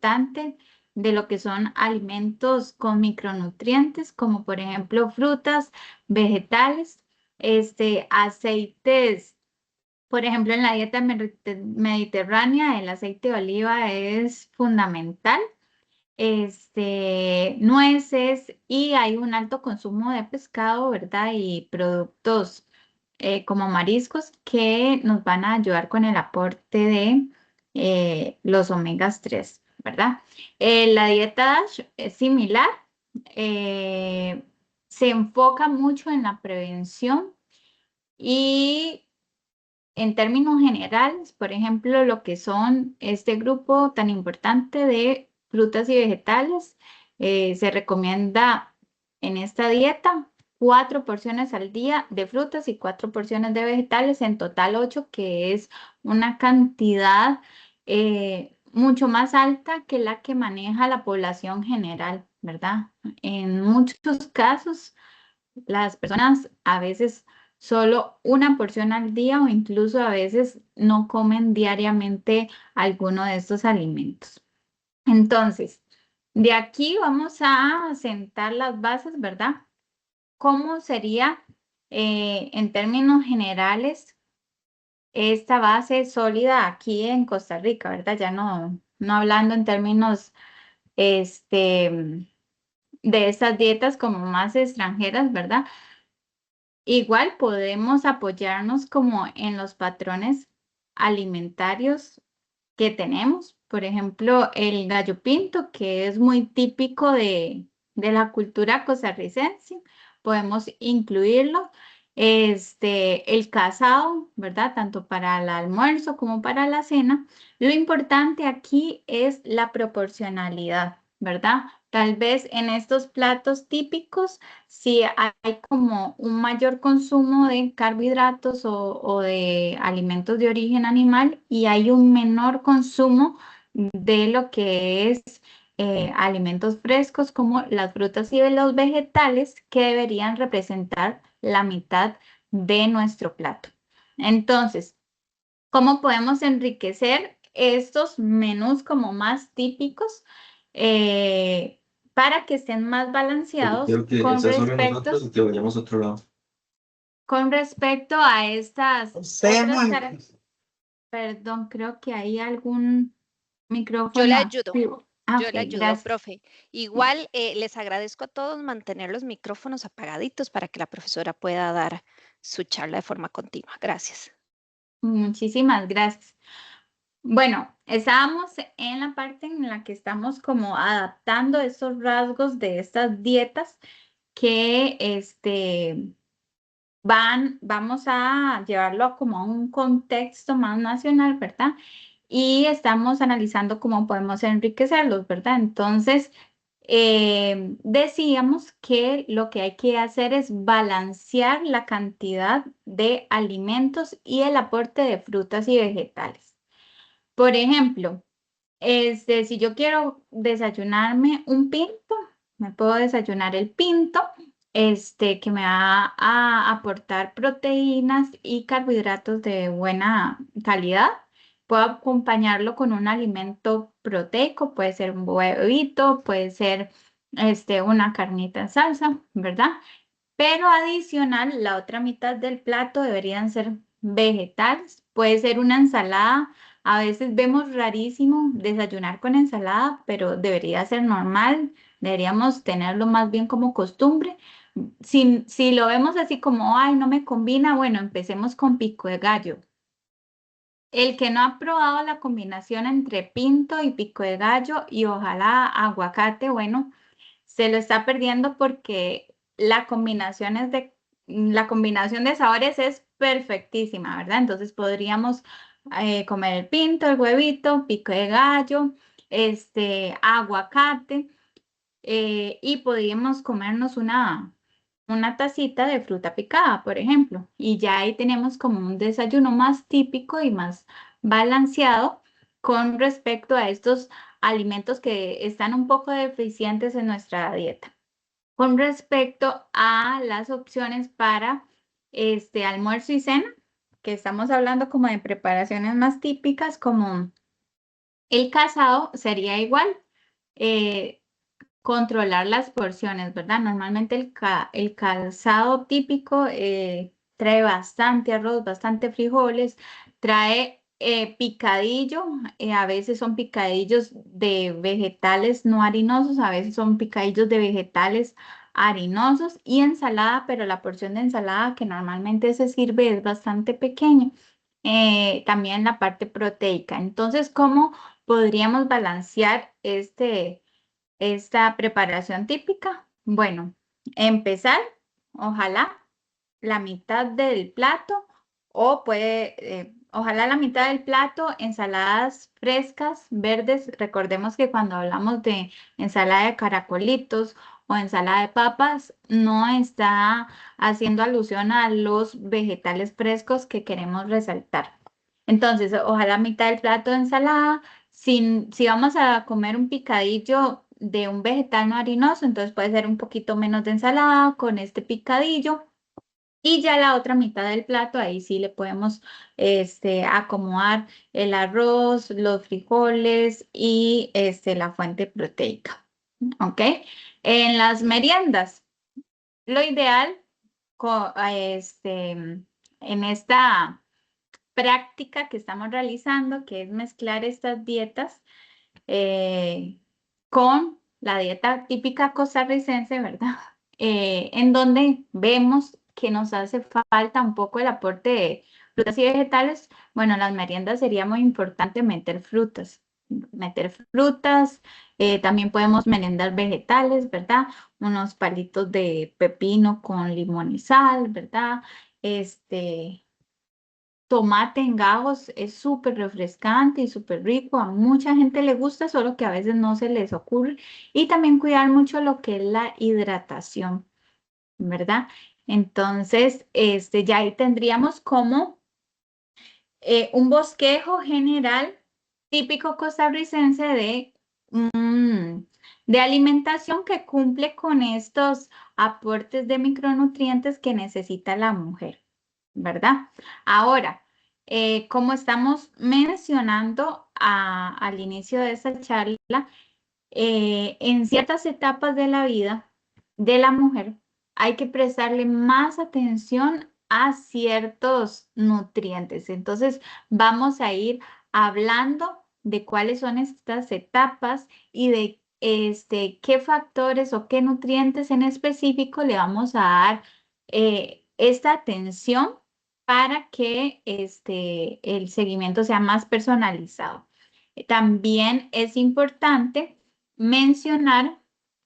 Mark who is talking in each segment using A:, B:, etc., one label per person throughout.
A: importante de lo que son alimentos con micronutrientes, como por ejemplo frutas, vegetales, aceites. Por ejemplo, en la dieta mediterránea, el aceite de oliva es fundamental. Nueces y hay un alto consumo de pescado, ¿verdad? Y productos como mariscos que nos van a ayudar con el aporte de los omegas 3, ¿verdad? La dieta DASH es similar, eh, se enfoca mucho en la prevención y en términos generales, por ejemplo, lo que son este grupo tan importante de frutas y vegetales, se recomienda en esta dieta 4 porciones al día de frutas y 4 porciones de vegetales, en total 8, que es una cantidad mucho más alta que la que maneja la población general, ¿verdad? En muchos casos, las personas a veces solo una porción al día o incluso a veces no comen diariamente alguno de estos alimentos. Entonces, de aquí vamos a sentar las bases, ¿verdad? ¿Cómo sería en términos generales esta base sólida aquí en Costa Rica, ¿verdad? Ya no hablando en términos este, de estas dietas como más extranjeras, ¿verdad? Igual podemos apoyarnos como en los patrones alimentarios que tenemos. Por ejemplo, el gallo pinto, que es muy típico de la cultura costarricense, podemos incluirlo. El casado, ¿verdad? Tanto para el almuerzo como para la cena. Lo importante aquí es la proporcionalidad, ¿verdad? Tal vez en estos platos típicos, si hay como un mayor consumo de carbohidratos o de alimentos de origen animal y hay un menor consumo de lo que es alimentos frescos como las frutas y los vegetales que deberían representar la mitad de nuestro plato. Entonces, ¿cómo podemos enriquecer estos menús como más típicos para que estén más balanceados
B: Quiero que sea sobre nosotros o que vayamos a otro lado.
A: con respecto a estas
C: Usted,
A: otras
C: muy
A: características? Perdón, creo que hay algún
D: Yo le
A: micrófono
D: ayudo,
A: activo. Ah,
D: yo
A: ok,
D: le ayudo,
A: gracias.
D: profe. Igual les agradezco a todos mantener los micrófonos apagaditos para que la profesora pueda dar su charla de forma continua. Gracias.
A: Muchísimas gracias. Bueno, estábamos en la parte en la que estamos como adaptando estos rasgos de estas dietas que vamos a llevarlo como a un contexto más nacional, ¿verdad? Y estamos analizando cómo podemos enriquecerlos, ¿verdad? Entonces, decíamos que lo que hay que hacer es balancear la cantidad de alimentos y el aporte de frutas y vegetales. Por ejemplo, si yo quiero desayunarme un pinto, me puedo desayunar el pinto, que me va a aportar proteínas y carbohidratos de buena calidad. Puedo acompañarlo con un alimento proteico, puede ser un huevito, puede ser una carnita en salsa, ¿verdad? Pero adicional, la otra mitad del plato deberían ser vegetales. Puede ser una ensalada. A veces vemos rarísimo desayunar con ensalada, pero debería ser normal. Deberíamos tenerlo más bien como costumbre. Si lo vemos así como, ay, no me combina, bueno, empecemos con pico de gallo. El que no ha probado la combinación entre pinto y pico de gallo y ojalá aguacate, bueno, se lo está perdiendo porque la combinación de sabores es perfectísima, ¿verdad? Entonces podríamos comer el pinto, el huevito, pico de gallo, aguacate, y podríamos comernos una tacita de fruta picada, por ejemplo, y ya ahí tenemos como un desayuno más típico y más balanceado con respecto a estos alimentos que están un poco deficientes en nuestra dieta. Con respecto a las opciones para almuerzo y cena, que estamos hablando como de preparaciones más típicas, como El casado sería igual, controlar las porciones, ¿verdad? Normalmente el calzado típico trae bastante arroz, bastante frijoles, trae picadillo, a veces son picadillos de vegetales no harinosos, a veces son picadillos de vegetales harinosos y ensalada, pero la porción de ensalada que normalmente se sirve es bastante pequeña. También la parte proteica. Entonces, ¿cómo podríamos balancear esta preparación típica? Bueno, empezar, ojalá la mitad del plato ojalá la mitad del plato, ensaladas frescas, verdes. Recordemos que cuando hablamos de ensalada de caracolitos o ensalada de papas, no está haciendo alusión a los vegetales frescos que queremos resaltar. Entonces, ojalá mitad del plato de ensalada. Si vamos a comer un picadillo de un vegetal no harinoso, entonces puede ser un poquito menos de ensalada con este picadillo. Y ya la otra mitad del plato, ahí sí le podemos acomodar el arroz, los frijoles y la fuente proteica. ¿Ok? En las meriendas, lo ideal en esta práctica que estamos realizando, que es mezclar estas dietas eh, con la dieta típica costarricense, ¿verdad? En donde vemos que nos hace falta un poco el aporte de frutas y vegetales. Bueno, en las meriendas sería muy importante meter frutas. También podemos merendar vegetales, ¿verdad? Unos palitos de pepino con limón y sal, ¿verdad? Tomate en gajos es súper refrescante y súper rico. A mucha gente le gusta, solo que a veces no se les ocurre. Y también cuidar mucho lo que es la hidratación, ¿verdad? Entonces, ya ahí tendríamos como un bosquejo general típico costarricense de alimentación que cumple con estos aportes de micronutrientes que necesita la mujer, ¿verdad? Ahora, como estamos mencionando al inicio de esta charla, en ciertas etapas de la vida de la mujer hay que prestarle más atención a ciertos nutrientes. Entonces, vamos a ir hablando de cuáles son estas etapas y de qué factores o qué nutrientes en específico le vamos a dar esta atención para que el seguimiento sea más personalizado. También es importante mencionar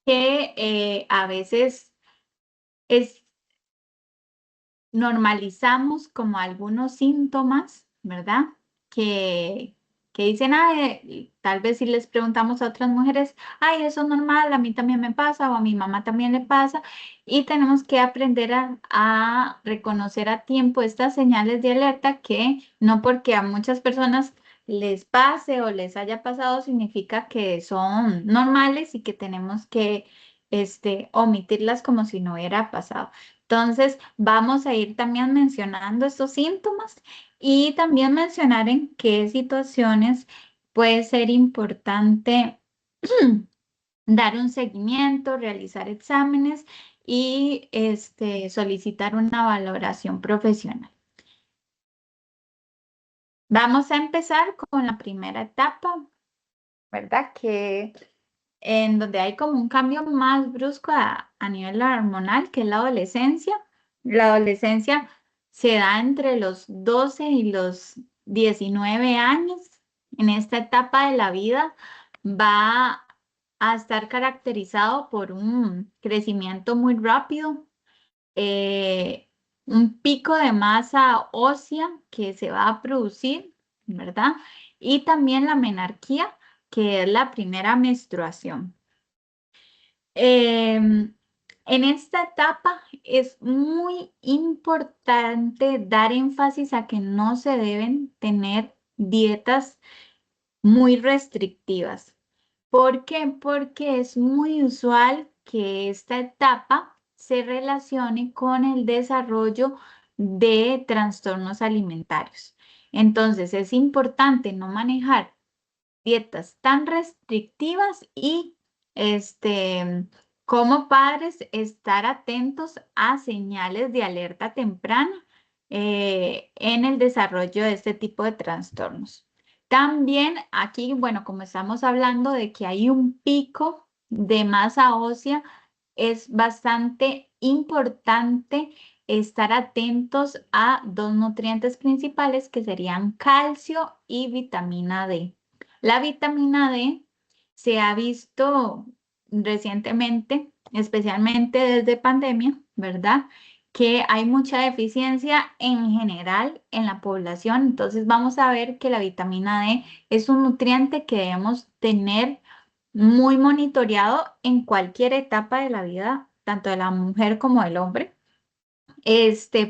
A: que a veces es, normalizamos como algunos síntomas, ¿verdad? Que, que dicen, ay, tal vez si les preguntamos a otras mujeres, ay, eso es normal, a mí también me pasa o a mi mamá también le pasa, y tenemos que aprender a reconocer a tiempo estas señales de alerta que no porque a muchas personas les pase o les haya pasado significa que son normales y que tenemos que omitirlas como si no hubiera pasado. Entonces, vamos a ir también mencionando estos síntomas y también mencionar en qué situaciones puede ser importante dar un seguimiento, realizar exámenes y solicitar una valoración profesional. Vamos a empezar con la primera etapa, ¿verdad? Que en donde hay como un cambio más brusco a nivel hormonal, que es la adolescencia. La adolescencia se da entre los 12 y los 19 años. En esta etapa de la vida va a estar caracterizado por un crecimiento muy rápido, eh, un pico de masa ósea que se va a producir, ¿verdad? Y también la menarquía, que es la primera menstruación. En esta etapa es muy importante dar énfasis a que no se deben tener dietas muy restrictivas. ¿Por qué? Porque es muy usual que esta etapa se relacione con el desarrollo de trastornos alimentarios. Entonces, es importante no manejar dietas tan restrictivas y como padres estar atentos a señales de alerta temprana en el desarrollo de este tipo de trastornos. También aquí, bueno, como estamos hablando de que hay un pico de masa ósea, es bastante importante estar atentos a dos nutrientes principales que serían calcio y vitamina D. La vitamina D se ha visto recientemente, especialmente desde pandemia, ¿verdad? Que hay mucha deficiencia en general en la población. Entonces vamos a ver que la vitamina D es un nutriente que debemos tener muy monitoreado en cualquier etapa de la vida, tanto de la mujer como del hombre,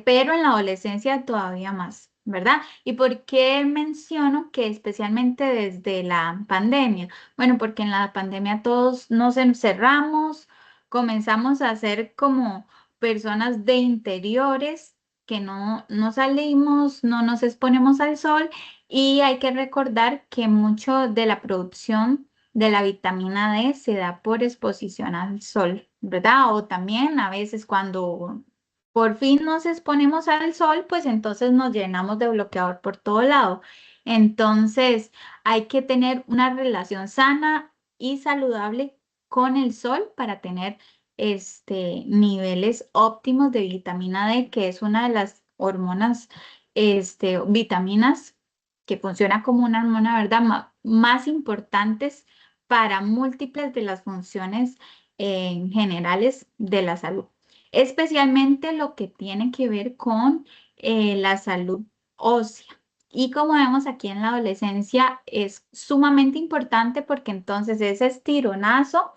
A: pero en la adolescencia todavía más, ¿verdad? ¿Y por qué menciono que especialmente desde la pandemia? Bueno, porque en la pandemia todos nos encerramos, comenzamos a ser como personas de interiores que no salimos, no nos exponemos al sol y hay que recordar que mucho de la producción de la vitamina D se da por exposición al sol, ¿verdad? O también a veces cuando por fin nos exponemos al sol, pues entonces nos llenamos de bloqueador por todo lado. Entonces, hay que tener una relación sana y saludable con el sol para tener niveles óptimos de vitamina D, que es una de las hormonas, vitaminas que funciona como una hormona, ¿verdad? Más importantes para múltiples de las funciones generales de la salud, especialmente lo que tiene que ver con la salud ósea. Y como vemos aquí en la adolescencia es sumamente importante porque entonces ese estironazo,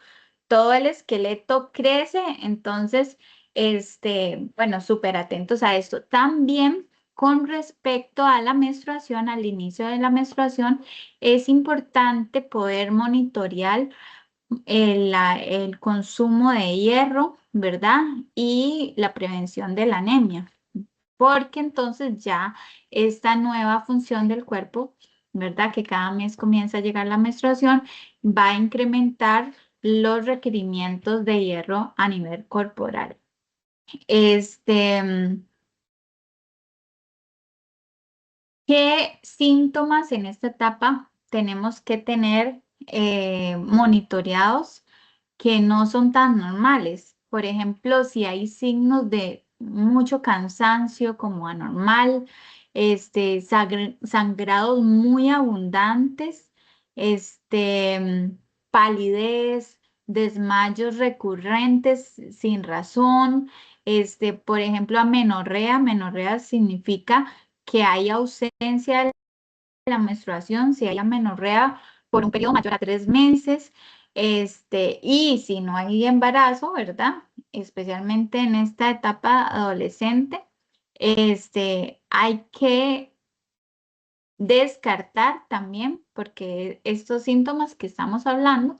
A: todo el esqueleto crece, entonces, bueno, súper atentos a esto. También con respecto a la menstruación, al inicio de la menstruación, es importante poder monitorear el consumo de hierro, ¿verdad? Y la prevención de la anemia, porque entonces ya esta nueva función del cuerpo, ¿verdad? Que cada mes comienza a llegar la menstruación, va a incrementar los requerimientos de hierro a nivel corporal. ¿Qué síntomas en esta etapa tenemos que tener monitoreados que no son tan normales? Por ejemplo, si hay signos de mucho cansancio como anormal, sangrados muy abundantes, palidez, desmayos recurrentes sin razón, por ejemplo, amenorrea. Amenorrea significa que hay ausencia de la menstruación, si hay amenorrea por un periodo mayor a 3 meses, y si no hay embarazo, ¿verdad? Especialmente en esta etapa adolescente, hay que descartar también, porque estos síntomas que estamos hablando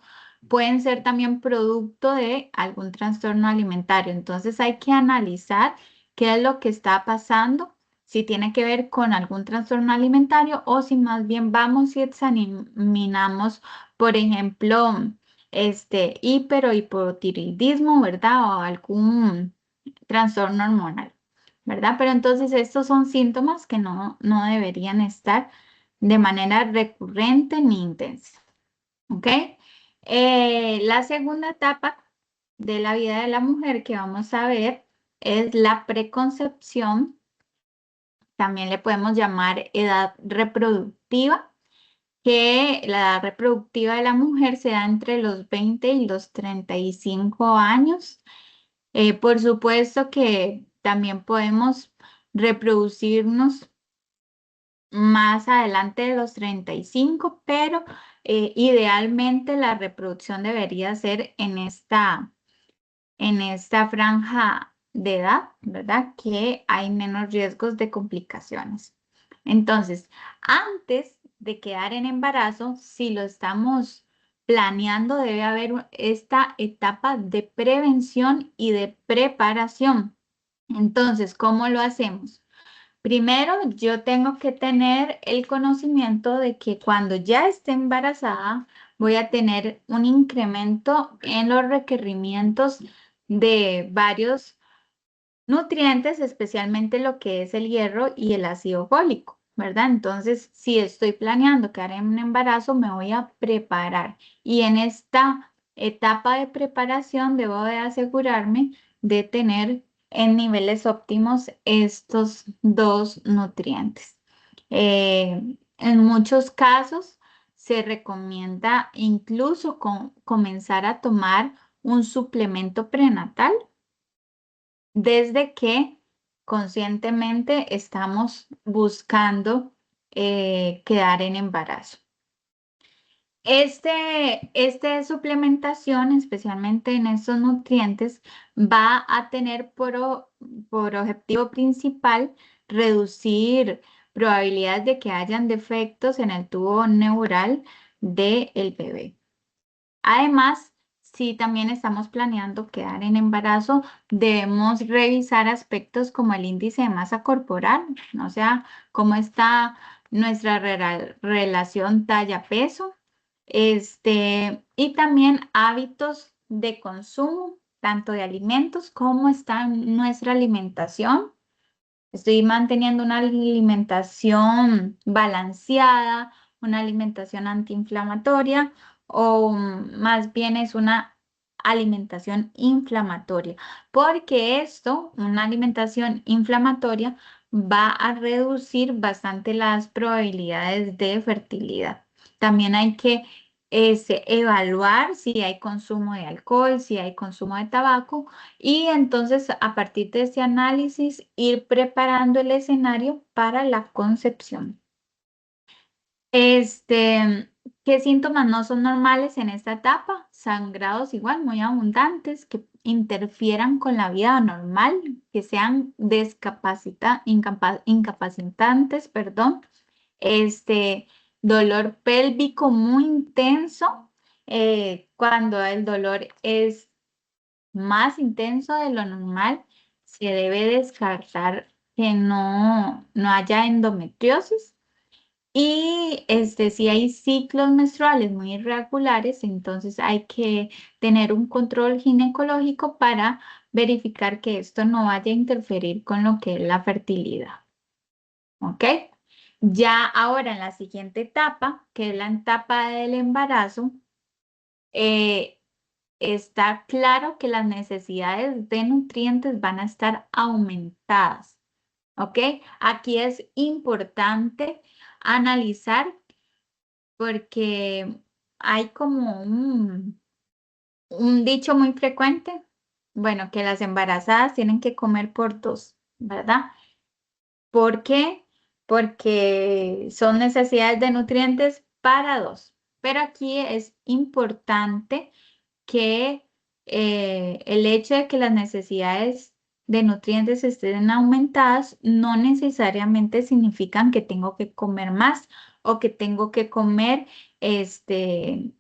A: pueden ser también producto de algún trastorno alimentario. Entonces hay que analizar qué es lo que está pasando, si tiene que ver con algún trastorno alimentario o si más bien vamos y examinamos, por ejemplo, hiper o hipotiroidismo, ¿verdad? O algún trastorno hormonal, ¿verdad? Pero entonces estos son síntomas que no deberían estar de manera recurrente ni intensa, ¿ok? La segunda etapa de la vida de la mujer que vamos a ver es la preconcepción. También le podemos llamar edad reproductiva, que la edad reproductiva de la mujer se da entre los 20 y los 35 años. Por supuesto que también podemos reproducirnos más adelante de los 35, pero idealmente la reproducción debería ser en esta franja de edad, ¿verdad? Que hay menos riesgos de complicaciones. Entonces, antes de quedar en embarazo, si lo estamos planeando, debe haber esta etapa de prevención y de preparación. Entonces, ¿cómo lo hacemos? Primero, yo tengo que tener el conocimiento de que cuando ya esté embarazada, voy a tener un incremento en los requerimientos de varios nutrientes, especialmente lo que es el hierro y el ácido fólico, ¿verdad? Entonces, si estoy planeando quedar en un embarazo, me voy a preparar. Y en esta etapa de preparación debo de asegurarme de tener en niveles óptimos estos dos nutrientes. En muchos casos se recomienda incluso comenzar a tomar un suplemento prenatal desde que conscientemente estamos buscando quedar en embarazo. Este suplementación, especialmente en estos nutrientes, va a tener por objetivo principal reducir probabilidades de que hayan defectos en el tubo neural del bebé. Además, si también estamos planeando quedar en embarazo, debemos revisar aspectos como el índice de masa corporal, o sea, cómo está nuestra relación talla-peso, y también hábitos de consumo, tanto de alimentos como está nuestra alimentación. Estoy manteniendo una alimentación balanceada, una alimentación antiinflamatoria o más bien es una alimentación inflamatoria, porque esto, una alimentación inflamatoria, va a reducir bastante las probabilidades de fertilidad. También hay que evaluar si hay consumo de alcohol, si hay consumo de tabaco y entonces, a partir de ese análisis, ir preparando el escenario para la concepción. ¿Qué síntomas no son normales en esta etapa? Sangrados igual, muy abundantes, que interfieran con la vida normal, que sean incapacitantes, perdón. Dolor pélvico muy intenso, cuando el dolor es más intenso de lo normal, se debe descartar que no haya endometriosis. Y si hay ciclos menstruales muy irregulares, entonces hay que tener un control ginecológico para verificar que esto no vaya a interferir con lo que es la fertilidad. ¿Ok? Ya ahora en la siguiente etapa, que es la etapa del embarazo, eh, está claro que las necesidades de nutrientes van a estar aumentadas. ¿Ok? Aquí es importante analizar porque hay como un dicho muy frecuente, bueno, que las embarazadas tienen que comer por dos, ¿verdad? ¿Por qué? Porque son necesidades de nutrientes para dos. Pero aquí es importante que el hecho de que las necesidades de nutrientes estén aumentadas no necesariamente significan que tengo que comer más o que tengo que comer este,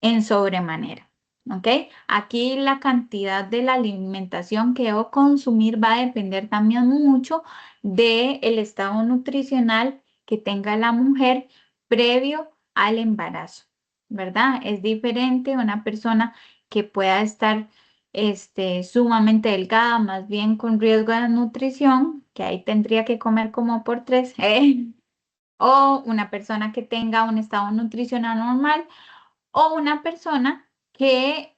A: en sobremanera. ¿Ok? Aquí la cantidad de la alimentación que debo consumir va a depender también mucho del estado nutricional que tenga la mujer previo al embarazo, ¿verdad? Es diferente una persona que pueda estar sumamente delgada, más bien con riesgo de nutrición, que ahí tendría que comer como por tres, o una persona que tenga un estado nutricional normal o una persona que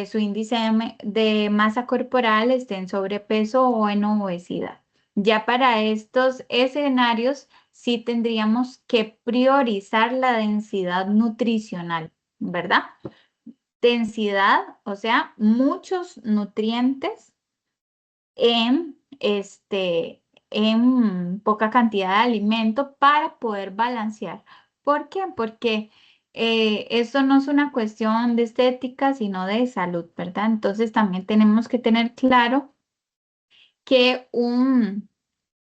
A: su índice de masa corporal esté en sobrepeso o en obesidad. Ya para estos escenarios sí tendríamos que priorizar la densidad nutricional, ¿verdad? Densidad, o sea, muchos nutrientes en poca cantidad de alimento para poder balancear. ¿Por qué? Porque eso no es una cuestión de estética, sino de salud, ¿verdad? Entonces también tenemos que tener claro que un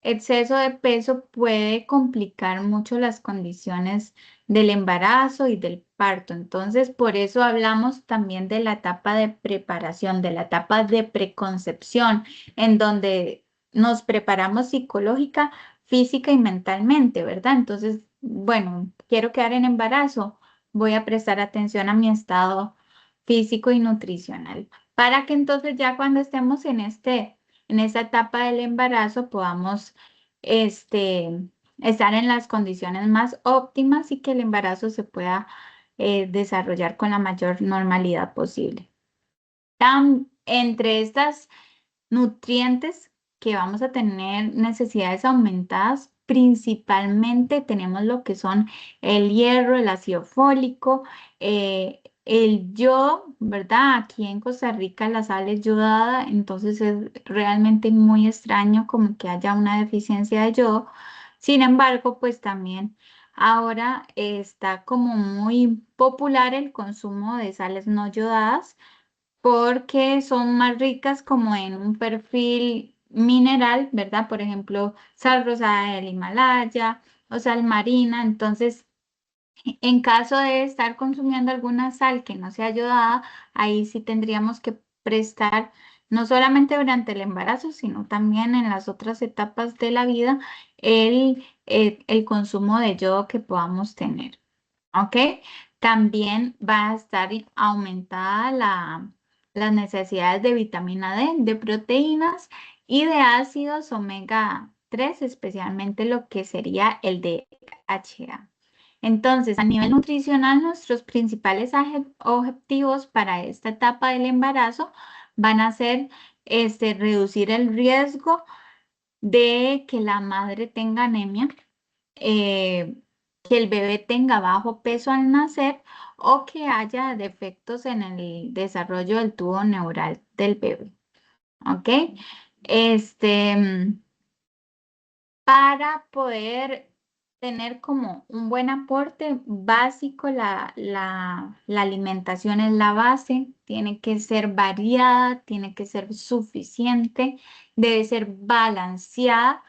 A: exceso de peso puede complicar mucho las condiciones del embarazo y del parto. Entonces, por eso hablamos también de la etapa de preparación, de la etapa de preconcepción, en donde nos preparamos psicológica, física y mentalmente, ¿verdad? Entonces, bueno, quiero quedar en embarazo, voy a prestar atención a mi estado físico y nutricional, para que entonces ya cuando estemos en esta etapa del embarazo podamos, estar en las condiciones más óptimas y que el embarazo se pueda desarrollar con la mayor normalidad posible. Entre estas nutrientes que vamos a tener necesidades aumentadas, principalmente tenemos lo que son el hierro, el ácido fólico, el yodo, ¿verdad? Aquí en Costa Rica la sal es yodada, entonces es realmente muy extraño como que haya una deficiencia de yodo. Sin embargo, pues también ahora está como muy popular el consumo de sales no yodadas porque son más ricas como en un perfil mineral, ¿verdad? Por ejemplo, sal rosada del Himalaya o sal marina. Entonces, en caso de estar consumiendo alguna sal que no sea ayudada, ahí sí tendríamos que prestar, no solamente durante el embarazo, sino también en las otras etapas de la vida, el consumo de yodo que podamos tener. ¿Ok? También va a estar aumentada las necesidades de vitamina D, de proteínas y de ácidos omega 3, especialmente lo que sería el DHA. Entonces, a nivel nutricional, nuestros principales objetivos para esta etapa del embarazo van a ser reducir el riesgo de que la madre tenga anemia, eh, que el bebé tenga bajo peso al nacer o que haya defectos en el desarrollo del tubo neural del bebé. ¿Ok? Este, para poder tener como un buen aporte básico, la alimentación es la base, tiene que ser variada, tiene que ser suficiente, debe ser balanceada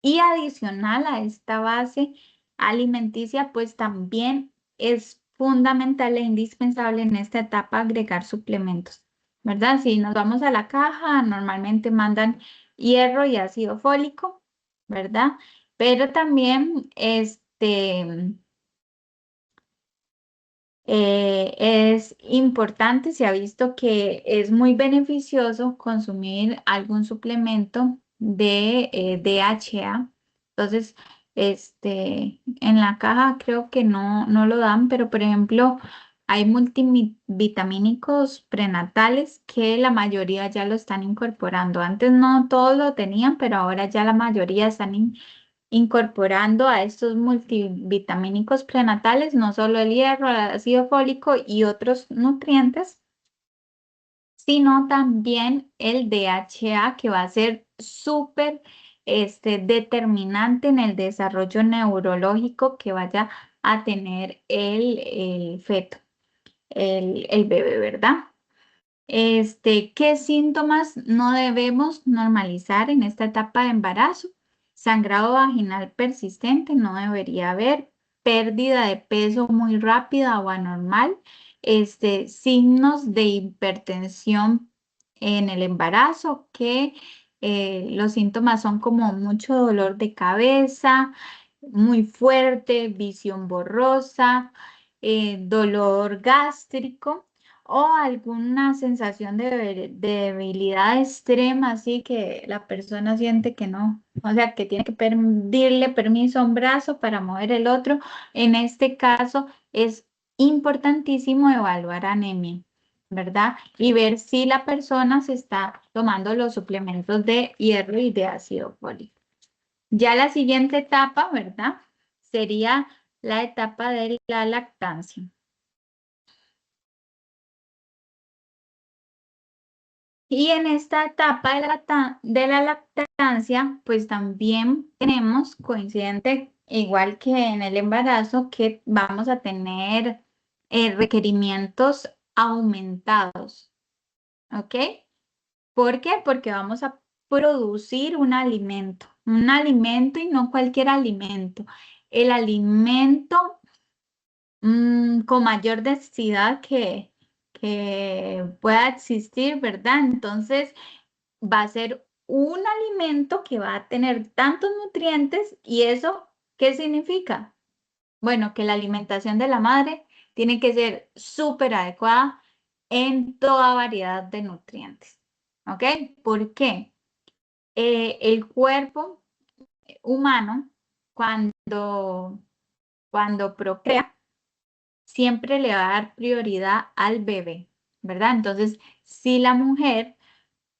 A: y adicional a esta base alimenticia, pues también es fundamental e indispensable en esta etapa agregar suplementos, ¿verdad? Si nos vamos a la caja, normalmente mandan hierro y ácido fólico, ¿verdad? Pero también es importante, se ha visto que es muy beneficioso consumir algún suplemento de DHA. Entonces, en la caja creo que no lo dan, pero por ejemplo, hay multivitamínicos prenatales que la mayoría ya lo están incorporando. Antes no todos lo tenían, pero ahora ya la mayoría están incorporando a estos multivitamínicos prenatales, no solo el hierro, el ácido fólico y otros nutrientes, sino también el DHA que va a ser súper determinante en el desarrollo neurológico que vaya a tener el feto, el bebé, ¿verdad? ¿Qué síntomas no debemos normalizar en esta etapa de embarazo? Sangrado vaginal persistente no debería haber, pérdida de peso muy rápida o anormal, signos de hipertensión en el embarazo, que los síntomas son como mucho dolor de cabeza, muy fuerte, visión borrosa, dolor gástrico o alguna sensación de debilidad extrema, así que la persona siente que no, o sea, que tiene que pedirle permiso a un brazo para mover el otro. En este caso es importantísimo evaluar anemia, ¿verdad? Y ver si la persona se está tomando los suplementos de hierro y de ácido fólico. Ya la siguiente etapa, ¿verdad? Sería la etapa de la lactancia. Y en esta etapa de la lactancia, pues también tenemos, coincidente, igual que en el embarazo, que vamos a tener requerimientos aumentados. ¿Ok? ¿Por qué? Porque vamos a producir un alimento y no cualquier alimento. El alimento con mayor densidad que pueda existir, ¿verdad? Entonces, va a ser un alimento que va a tener tantos nutrientes y eso, ¿qué significa? Bueno, que la alimentación de la madre tiene que ser súper adecuada en toda variedad de nutrientes. ¿Ok? ¿Por qué? El cuerpo humano, cuando procrea, siempre le va a dar prioridad al bebé, ¿verdad? Entonces, si la mujer,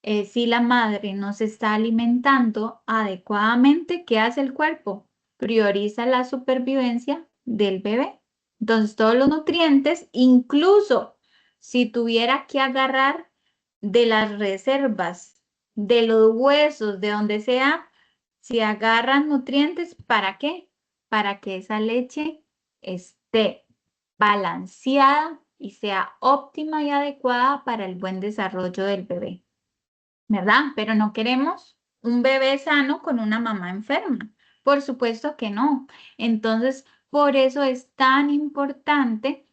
A: si la madre no se está alimentando adecuadamente, ¿qué hace el cuerpo? Prioriza la supervivencia del bebé. Entonces, todos los nutrientes, incluso si tuviera que agarrar de las reservas, de los huesos, de donde sea, si agarran nutrientes, ¿para qué? Para que esa leche esté balanceada y sea óptima y adecuada para el buen desarrollo del bebé, ¿verdad? Pero no queremos un bebé sano con una mamá enferma. Por supuesto que no. Entonces, por eso es tan importante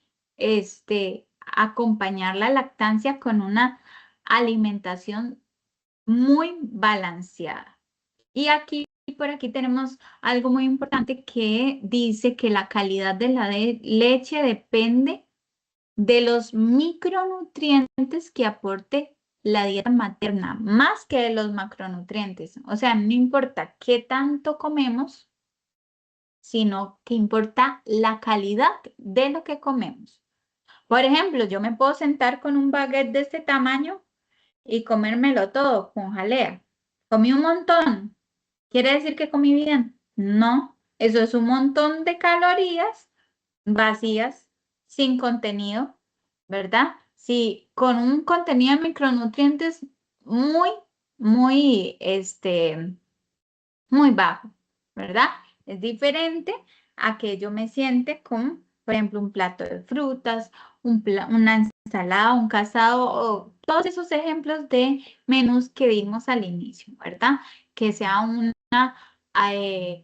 A: acompañar la lactancia con una alimentación muy balanceada. Y aquí, por aquí tenemos algo muy importante que dice que la calidad de la leche depende de los micronutrientes que aporte la dieta materna, más que de los macronutrientes. O sea, no importa qué tanto comemos, sino que importa la calidad de lo que comemos. Por ejemplo, yo me puedo sentar con un baguette de este tamaño y comérmelo todo con jalea. Comí un montón. ¿Quiere decir que comí bien? No, eso es un montón de calorías vacías, sin contenido, ¿verdad? Sí, con un contenido de micronutrientes muy, muy, muy bajo, ¿verdad? Es diferente a que yo me siente con, por ejemplo, un plato de frutas, una ensalada, un casado, o todos esos ejemplos de menús que vimos al inicio, ¿verdad? Que sea una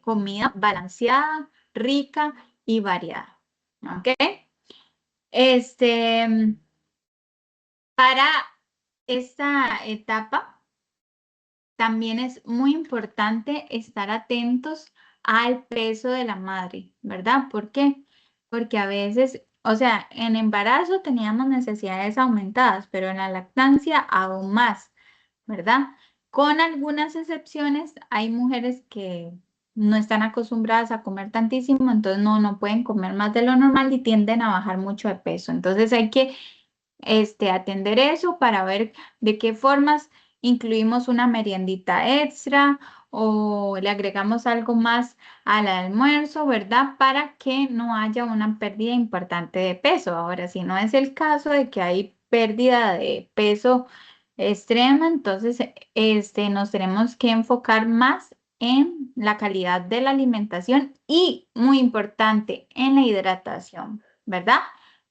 A: comida balanceada, rica y variada, ¿ok? Este, para esta etapa también es muy importante estar atentos al peso de la madre, ¿verdad? ¿Por qué? Porque a veces, o sea, en embarazo teníamos necesidades aumentadas, pero en la lactancia aún más, ¿verdad? Con algunas excepciones, hay mujeres que no están acostumbradas a comer tantísimo, entonces no pueden comer más de lo normal y tienden a bajar mucho de peso. Entonces hay que atender eso para ver de qué formas incluimos una meriendita extra o le agregamos algo más al almuerzo, ¿verdad? Para que no haya una pérdida importante de peso. Ahora, si no es el caso de que hay pérdida de peso extrema, entonces nos tenemos que enfocar más en la calidad de la alimentación y, muy importante, en la hidratación, ¿verdad?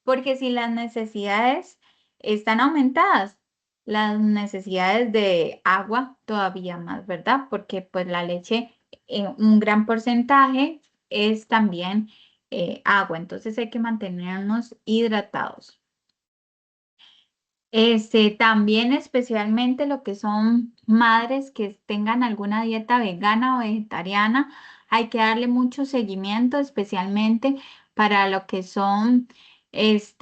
A: Porque si las necesidades están aumentadas, las necesidades de agua todavía más, ¿verdad? Porque pues la leche, un gran porcentaje es también agua, entonces hay que mantenernos hidratados. También especialmente lo que son madres que tengan alguna dieta vegana o vegetariana, hay que darle mucho seguimiento, especialmente para lo que son los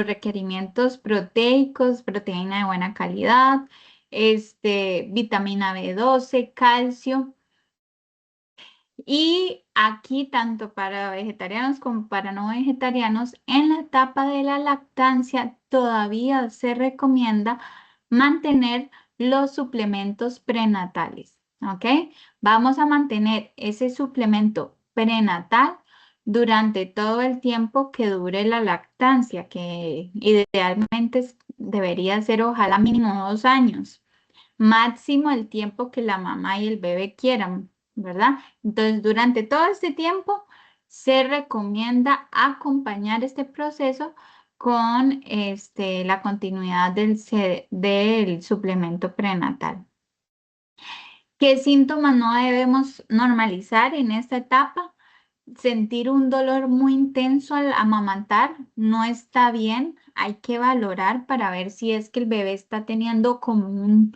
A: requerimientos proteicos, proteína de buena calidad, vitamina B12, calcio. Y aquí, tanto para vegetarianos como para no vegetarianos, en la etapa de la lactancia todavía se recomienda mantener los suplementos prenatales, ¿ok? Vamos a mantener ese suplemento prenatal durante todo el tiempo que dure la lactancia, que idealmente debería ser ojalá mínimo 2 años, máximo el tiempo que la mamá y el bebé quieran, ¿verdad? Entonces, durante todo este tiempo se recomienda acompañar este proceso con la continuidad del suplemento prenatal. ¿Qué síntomas no debemos normalizar en esta etapa? Sentir un dolor muy intenso al amamantar no está bien. Hay que valorar para ver si es que el bebé está teniendo como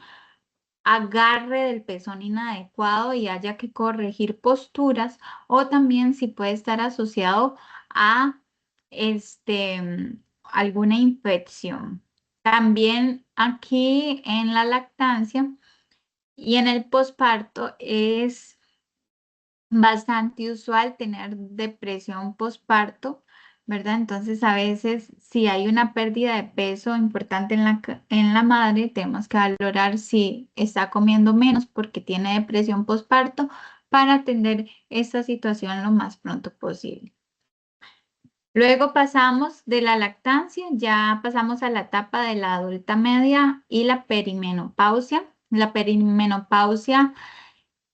A: agarre del pezón inadecuado y haya que corregir posturas, o también si puede estar asociado a alguna infección. También aquí en la lactancia y en el posparto es bastante usual tener depresión posparto, ¿verdad? Entonces, a veces, si hay una pérdida de peso importante en la madre, tenemos que valorar si está comiendo menos porque tiene depresión posparto para atender esta situación lo más pronto posible. Luego pasamos de la lactancia, ya pasamos a la etapa de la adulta media y la perimenopausia. La perimenopausia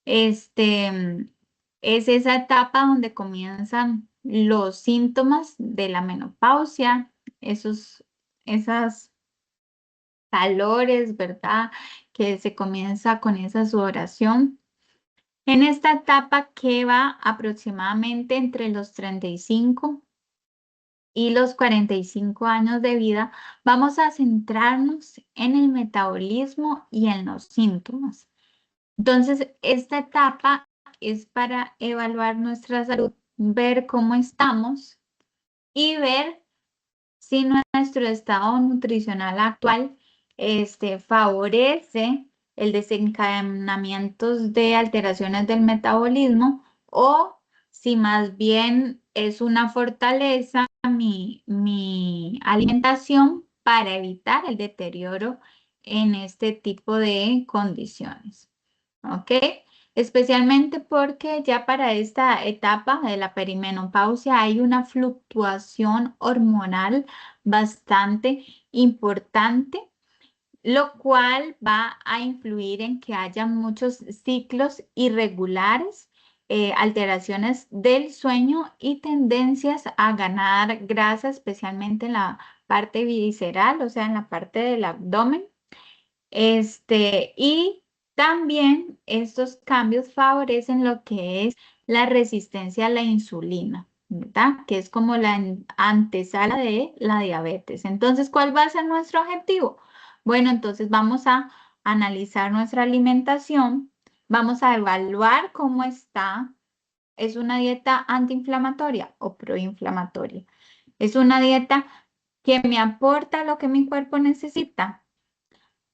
A: es esa etapa donde comienzan los síntomas de la menopausia, esas calores, ¿verdad? Que se comienza con esa sudoración. En esta etapa que va aproximadamente entre los 35 y los 45 años de vida, vamos a centrarnos en el metabolismo y en los síntomas. Entonces, esta etapa es para evaluar nuestra salud, ver cómo estamos y ver si nuestro estado nutricional actual favorece el desencadenamiento de alteraciones del metabolismo, o si más bien es una fortaleza mi alimentación para evitar el deterioro en este tipo de condiciones. ¿Ok? Especialmente porque ya para esta etapa de la perimenopausia hay una fluctuación hormonal bastante importante, lo cual va a influir en que haya muchos ciclos irregulares, alteraciones del sueño y tendencias a ganar grasa, especialmente en la parte visceral, o sea, en la parte del abdomen. Y también estos cambios favorecen lo que es la resistencia a la insulina, ¿verdad? Que es como la antesala de la diabetes. Entonces, ¿cuál va a ser nuestro objetivo? Bueno, entonces vamos a analizar nuestra alimentación, vamos a evaluar cómo está. ¿Es una dieta antiinflamatoria o proinflamatoria? ¿Es una dieta que me aporta lo que mi cuerpo necesita?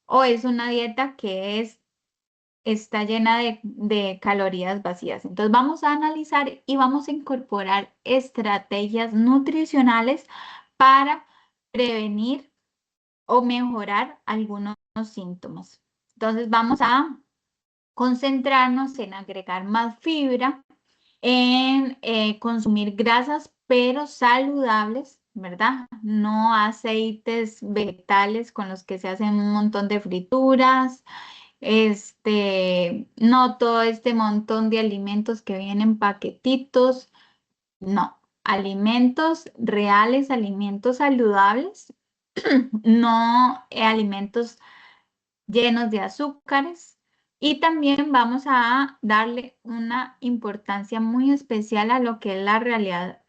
A: ¿O es una dieta que está llena de calorías vacías? Entonces vamos a analizar y vamos a incorporar estrategias nutricionales para prevenir o mejorar algunos síntomas. Entonces vamos a concentrarnos en agregar más fibra, en consumir grasas, pero saludables, ¿verdad? No aceites vegetales con los que se hacen un montón de frituras, no todo este montón de alimentos que vienen paquetitos, no, alimentos reales, alimentos saludables, no alimentos llenos de azúcares. Y también vamos a darle una importancia muy especial a lo que es la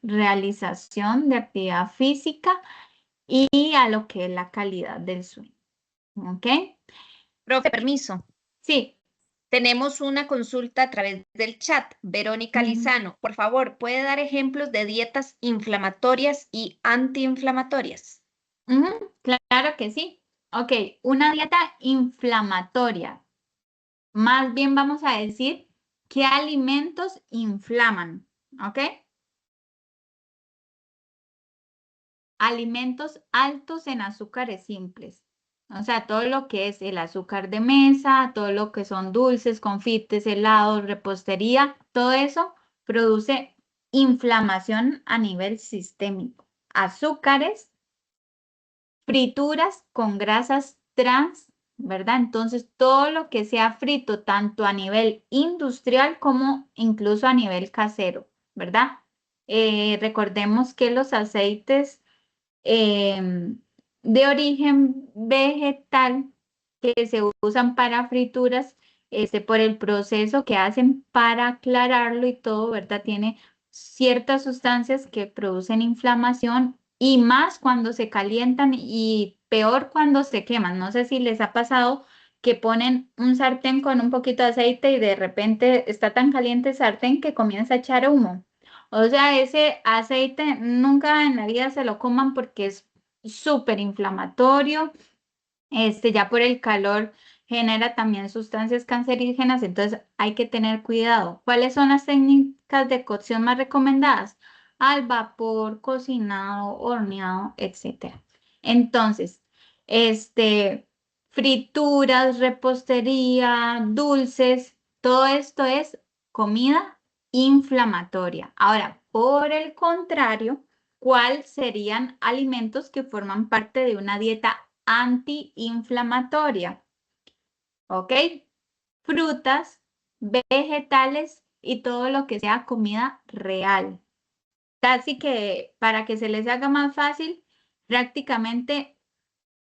A: realización de actividad física y a lo que es la calidad del sueño. ¿Ok?
D: Profe, permiso.
A: Sí.
D: Tenemos una consulta a través del chat. Verónica Lizano, por favor, ¿puede dar ejemplos de dietas inflamatorias y antiinflamatorias?
A: Claro que sí. Ok, una dieta inflamatoria. Más bien vamos a decir qué alimentos inflaman. ¿Ok? Alimentos altos en azúcares simples. O sea, todo lo que es el azúcar de mesa, todo lo que son dulces, confites, helados, repostería, todo eso produce inflamación a nivel sistémico. Azúcares, frituras con grasas trans, ¿verdad? Entonces, todo lo que sea frito, tanto a nivel industrial como incluso a nivel casero, ¿verdad? Recordemos que los aceites de origen vegetal que se usan para frituras, por el proceso que hacen para aclararlo y todo, ¿verdad? Tiene ciertas sustancias que producen inflamación, y más cuando se calientan y peor cuando se queman. No sé si les ha pasado que ponen un sartén con un poquito de aceite y de repente está tan caliente el sartén que comienza a echar humo. O sea, ese aceite nunca en la vida se lo coman porque es súper inflamatorio. Ya por el calor genera también sustancias cancerígenas, entonces hay que tener cuidado. ¿Cuáles son las técnicas de cocción más recomendadas? Al vapor, cocinado, horneado, etcétera. Entonces, frituras, repostería, dulces, todo esto es comida inflamatoria. Ahora, por el contrario, ¿cuáles serían alimentos que forman parte de una dieta antiinflamatoria? ¿Ok? Frutas, vegetales y todo lo que sea comida real. Casi que para que se les haga más fácil, prácticamente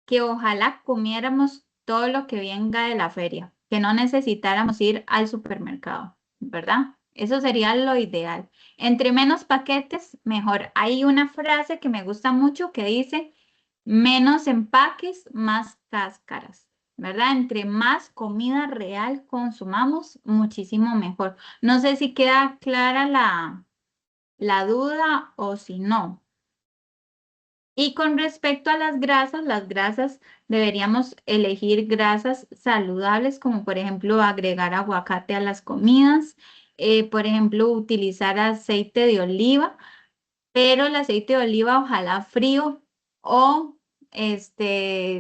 A: que ojalá comiéramos todo lo que venga de la feria, que no necesitáramos ir al supermercado, ¿verdad? Eso sería lo ideal. Entre menos paquetes, mejor. Hay una frase que me gusta mucho que dice, menos empaques, más cáscaras, ¿verdad? Entre más comida real consumamos, muchísimo mejor. No sé si queda clara la duda o si no. Y con respecto a las grasas deberíamos elegir grasas saludables, como por ejemplo agregar aguacate a las comidas, por ejemplo utilizar aceite de oliva, pero el aceite de oliva ojalá frío o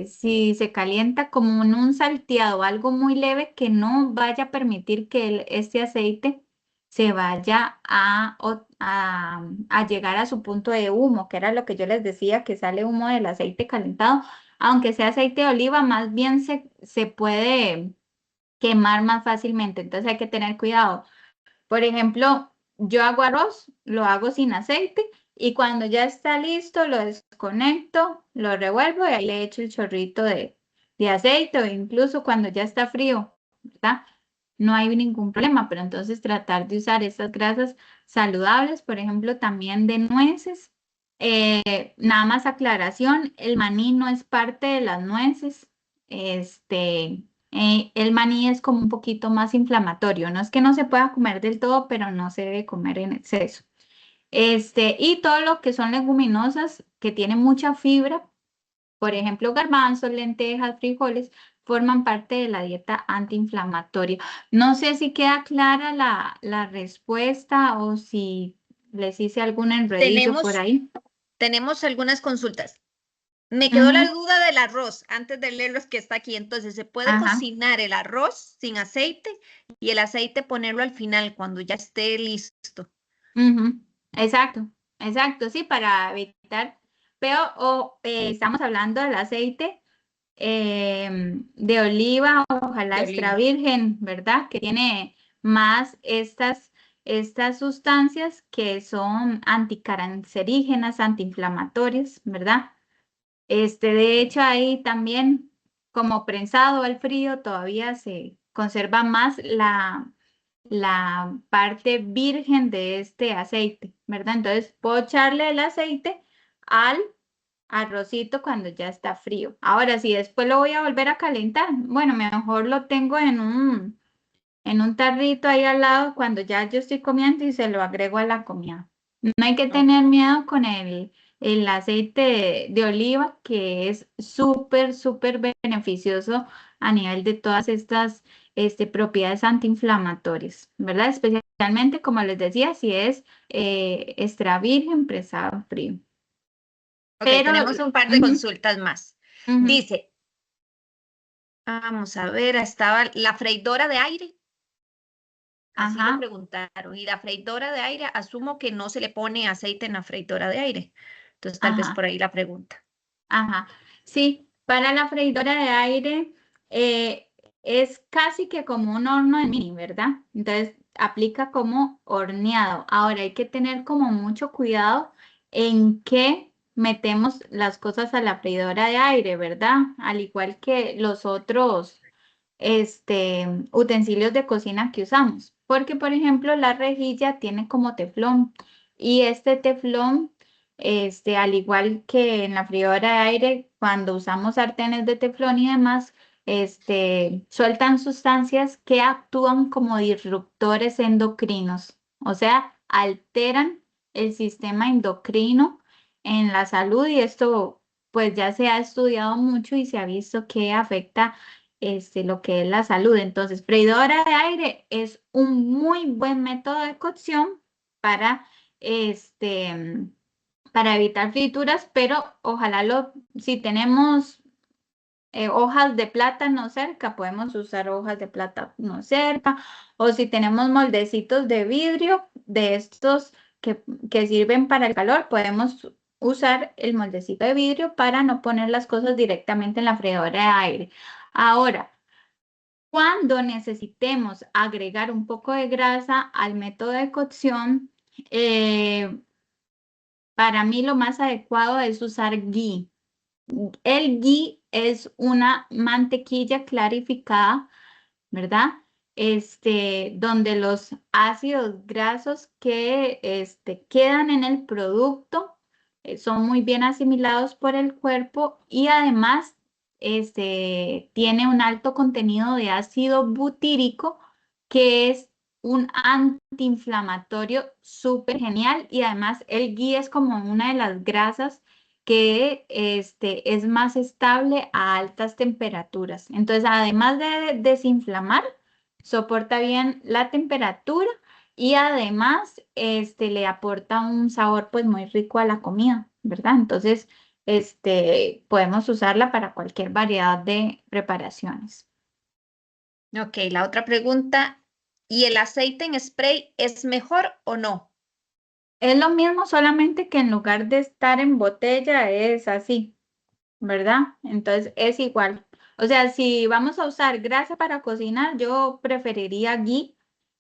A: si se calienta como en un salteado, algo muy leve que no vaya a permitir que este aceite se vaya a llegar a su punto de humo, que era lo que yo les decía, que sale humo del aceite calentado. Aunque sea aceite de oliva, más bien se puede quemar más fácilmente, entonces hay que tener cuidado. Por ejemplo, yo hago arroz, lo hago sin aceite y cuando ya está listo lo desconecto, lo revuelvo y ahí le echo el chorrito de aceite o incluso cuando ya está frío, ¿verdad? No hay ningún problema, pero entonces tratar de usar estas grasas saludables, por ejemplo, también de nueces. Nada más aclaración, el maní no es parte de las nueces. El maní es como un poquito más inflamatorio. No es que no se pueda comer del todo, pero no se debe comer en exceso. Y todo lo que son leguminosas que tienen mucha fibra, por ejemplo, garbanzos, lentejas, frijoles, forman parte de la dieta antiinflamatoria. No sé si queda clara la respuesta o si les hice algún enredillo por
D: Tenemos,
A: ahí.
D: tenemos algunas consultas. Me quedó la
A: Ujú.
D: duda del arroz antes de leer los que está aquí. Entonces, ¿se puede
A: Ajá.
D: cocinar el arroz sin aceite y el aceite ponerlo al final cuando ya esté listo?
A: Ujú. Exacto, exacto, sí, para evitar, pero estamos hablando del aceite de oliva, ojalá
D: De
A: extra
D: oliva.
A: virgen, ¿verdad? Que tiene más estas sustancias que son anticancerígenas, antiinflamatorias, ¿verdad? De hecho, ahí también, como prensado al frío, todavía se conserva más la parte virgen de este aceite, ¿verdad? Entonces, puedo echarle el aceite al arrocito cuando ya está frío. Ahora, si después lo voy a volver a calentar, bueno, mejor lo tengo en un tarrito ahí al lado cuando ya yo estoy comiendo y se lo agrego a la comida. No hay que
D: ¿No?
A: tener miedo con el aceite de oliva, que es súper, súper beneficioso a nivel de todas estas propiedades antiinflamatorias, ¿verdad? Especialmente, como les decía, si es extra virgen prensado frío.
D: Ok,
A: Pero,
D: tenemos un par de
A: ujú,
D: consultas más.
A: ujú,
D: Dice, vamos a ver, estaba la freidora de aire. Así lo
A: ajá,
D: preguntaron. Y la freidora de aire, asumo que no se le pone aceite en la freidora de aire. Entonces, tal vez
A: ajá.
D: por ahí la pregunta.
A: Ajá, sí, para la freidora de aire eh, es casi que como un horno de mini, ¿verdad? Entonces aplica como horneado. Ahora hay que tener como mucho cuidado en qué metemos las cosas a la freidora de aire, ¿verdad? Al igual que los otros utensilios de cocina que usamos. Porque, por ejemplo, la rejilla tiene como teflón y este teflón al igual que en la freidora de aire, cuando usamos sartenes de teflón y demás, sueltan sustancias que actúan como disruptores endocrinos, o sea, alteran el sistema endocrino en la salud y esto pues ya se ha estudiado mucho y se ha visto que afecta lo que es la salud. Entonces, freidora de aire es un muy buen método de cocción para para evitar frituras, pero ojalá si tenemos hojas de plátano cerca, podemos usar hojas de plátano cerca, o si tenemos moldecitos de vidrio, de estos que sirven para el calor, podemos usar el moldecito de vidrio para no poner las cosas directamente en la freidora de aire. Ahora, cuando necesitemos agregar un poco de grasa al método de cocción, para mí lo más adecuado es usar ghee. El ghee es una mantequilla clarificada, ¿verdad? Donde los ácidos grasos que quedan en el producto son muy bien asimilados por el cuerpo y además tiene un alto contenido de ácido butírico que es un antiinflamatorio súper genial y además el ghee es como una de las grasas que es más estable a altas temperaturas. Entonces, además de desinflamar, soporta bien la temperatura y además le aporta un sabor pues muy rico a la comida, ¿verdad? Entonces, podemos usarla para cualquier variedad de preparaciones.
D: Ok, la otra pregunta, ¿y el aceite en spray es mejor o no?
A: Es lo mismo, solamente que en lugar de estar en botella es así, ¿verdad? Entonces es igual. O sea, si vamos a usar grasa para cocinar, yo preferiría ghee.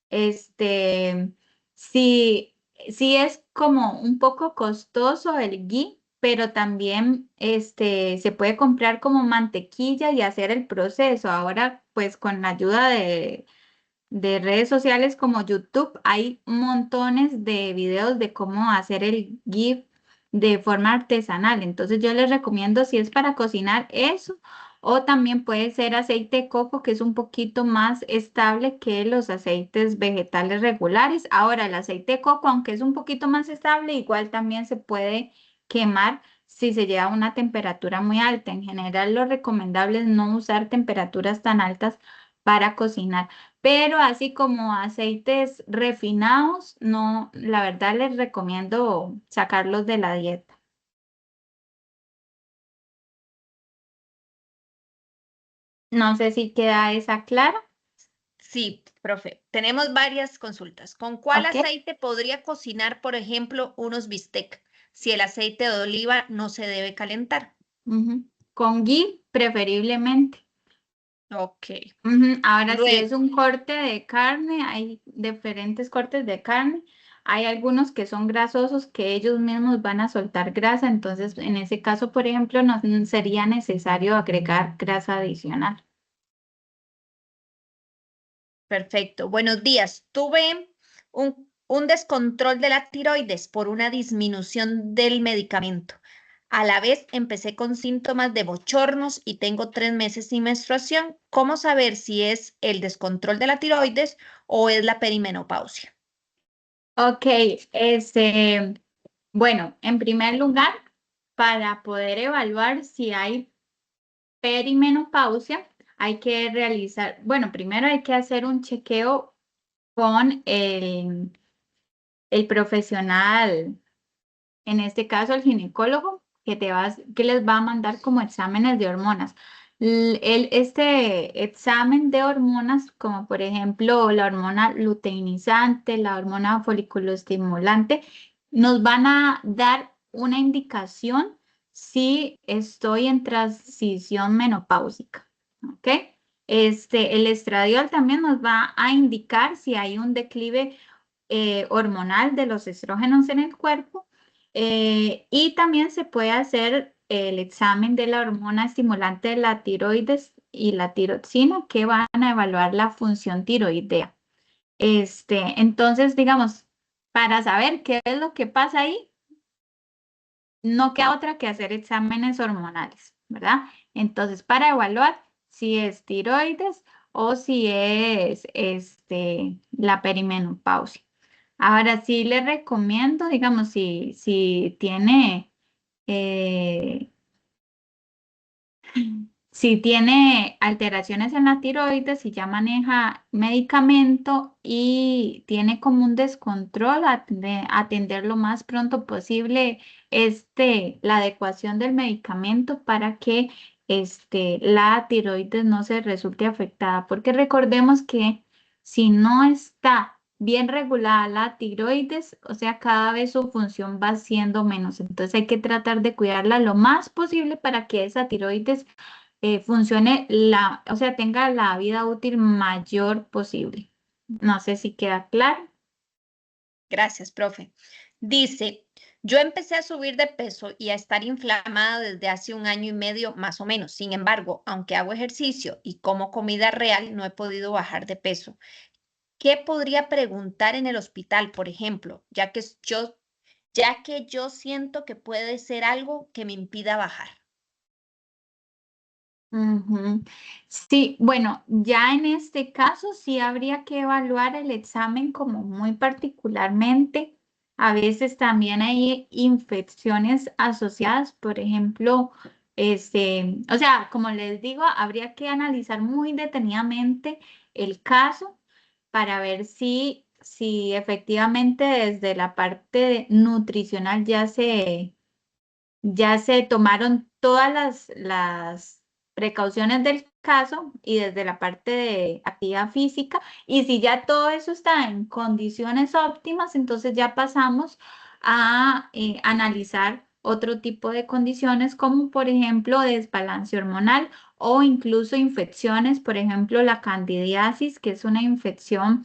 A: Este, si es como un poco costoso el ghee, pero también se puede comprar como mantequilla y hacer el proceso. Ahora, pues con la ayuda de redes sociales como YouTube, hay montones de videos de cómo hacer el GIF de forma artesanal. Entonces yo les recomiendo si es para cocinar eso, o también puede ser aceite de coco, que es un poquito más estable que los aceites vegetales regulares. Ahora, el aceite de coco, aunque es un poquito más estable, igual también se puede quemar si se lleva a una temperatura muy alta. En general, lo recomendable es no usar temperaturas tan altas para cocinar. Pero así como aceites refinados, no, la verdad les recomiendo sacarlos de la dieta. No sé si queda esa clara.
D: Sí, profe, tenemos varias consultas. ¿Con cuál
A: ¿Ok?
D: aceite podría cocinar, por ejemplo, unos bistec si el aceite de oliva no se debe calentar?
A: Ujú. Con ghee, preferiblemente.
D: Ok.
A: Ujú. Ahora, si
D: Luego,
A: es un corte de carne, hay diferentes cortes de carne. Hay algunos que son grasosos que ellos mismos van a soltar grasa. Entonces, en ese caso, por ejemplo, no sería necesario agregar grasa adicional.
D: perfecto. Buenos días. Tuve un descontrol de la tiroides por una disminución del medicamento. A la vez empecé con síntomas de bochornos y tengo 3 meses sin menstruación. ¿Cómo saber si es el descontrol de la tiroides o es la perimenopausia?
A: Ok, bueno, en primer lugar, para poder evaluar si hay perimenopausia, hay que realizar, bueno, primero hay que hacer un chequeo con el profesional, en este caso el ginecólogo, que les va a mandar como exámenes de hormonas. Este examen de hormonas, como por ejemplo la hormona luteinizante, la hormona foliculoestimulante, nos van a dar una indicación si estoy en transición menopáusica. ¿Ok? El estradiol también nos va a indicar si hay un declive hormonal de los estrógenos en el cuerpo, y también se puede hacer el examen de la hormona estimulante de la tiroides y la tiroxina, que van a evaluar la función tiroidea. Entonces, digamos, para saber qué es lo que pasa ahí, no queda otra que hacer exámenes hormonales, ¿verdad? Entonces, para evaluar si es tiroides o si es la perimenopausia. Ahora sí le recomiendo, digamos, si tiene si tiene alteraciones en la tiroides, si ya maneja medicamento y tiene como un descontrol, atender lo más pronto posible la adecuación del medicamento para que la tiroides no se resulte afectada. Porque recordemos que si no está bien regulada la tiroides, o sea, cada vez su función va siendo menos. Entonces hay que tratar de cuidarla lo más posible para que esa tiroides funcione o sea, tenga la vida útil mayor posible. No sé si queda claro.
D: Gracias, profe. Dice, yo empecé a subir de peso y a estar inflamada desde hace 1 año y medio más o menos. Sin embargo, aunque hago ejercicio y como comida real, no he podido bajar de peso. ¿Qué podría preguntar en el hospital, por ejemplo, ya que yo siento que puede ser algo que me impida bajar?
A: Ujú. Sí, bueno, ya en este caso sí habría que evaluar el examen como muy particularmente. A veces también hay infecciones asociadas, por ejemplo, o sea, como les digo, habría que analizar muy detenidamente el caso para ver si efectivamente desde la parte nutricional ya se tomaron todas las precauciones del caso y desde la parte de actividad física. Y si ya todo eso está en condiciones óptimas, entonces ya pasamos a analizar otro tipo de condiciones como por ejemplo desbalance hormonal o incluso infecciones, por ejemplo la candidiasis, que es una infección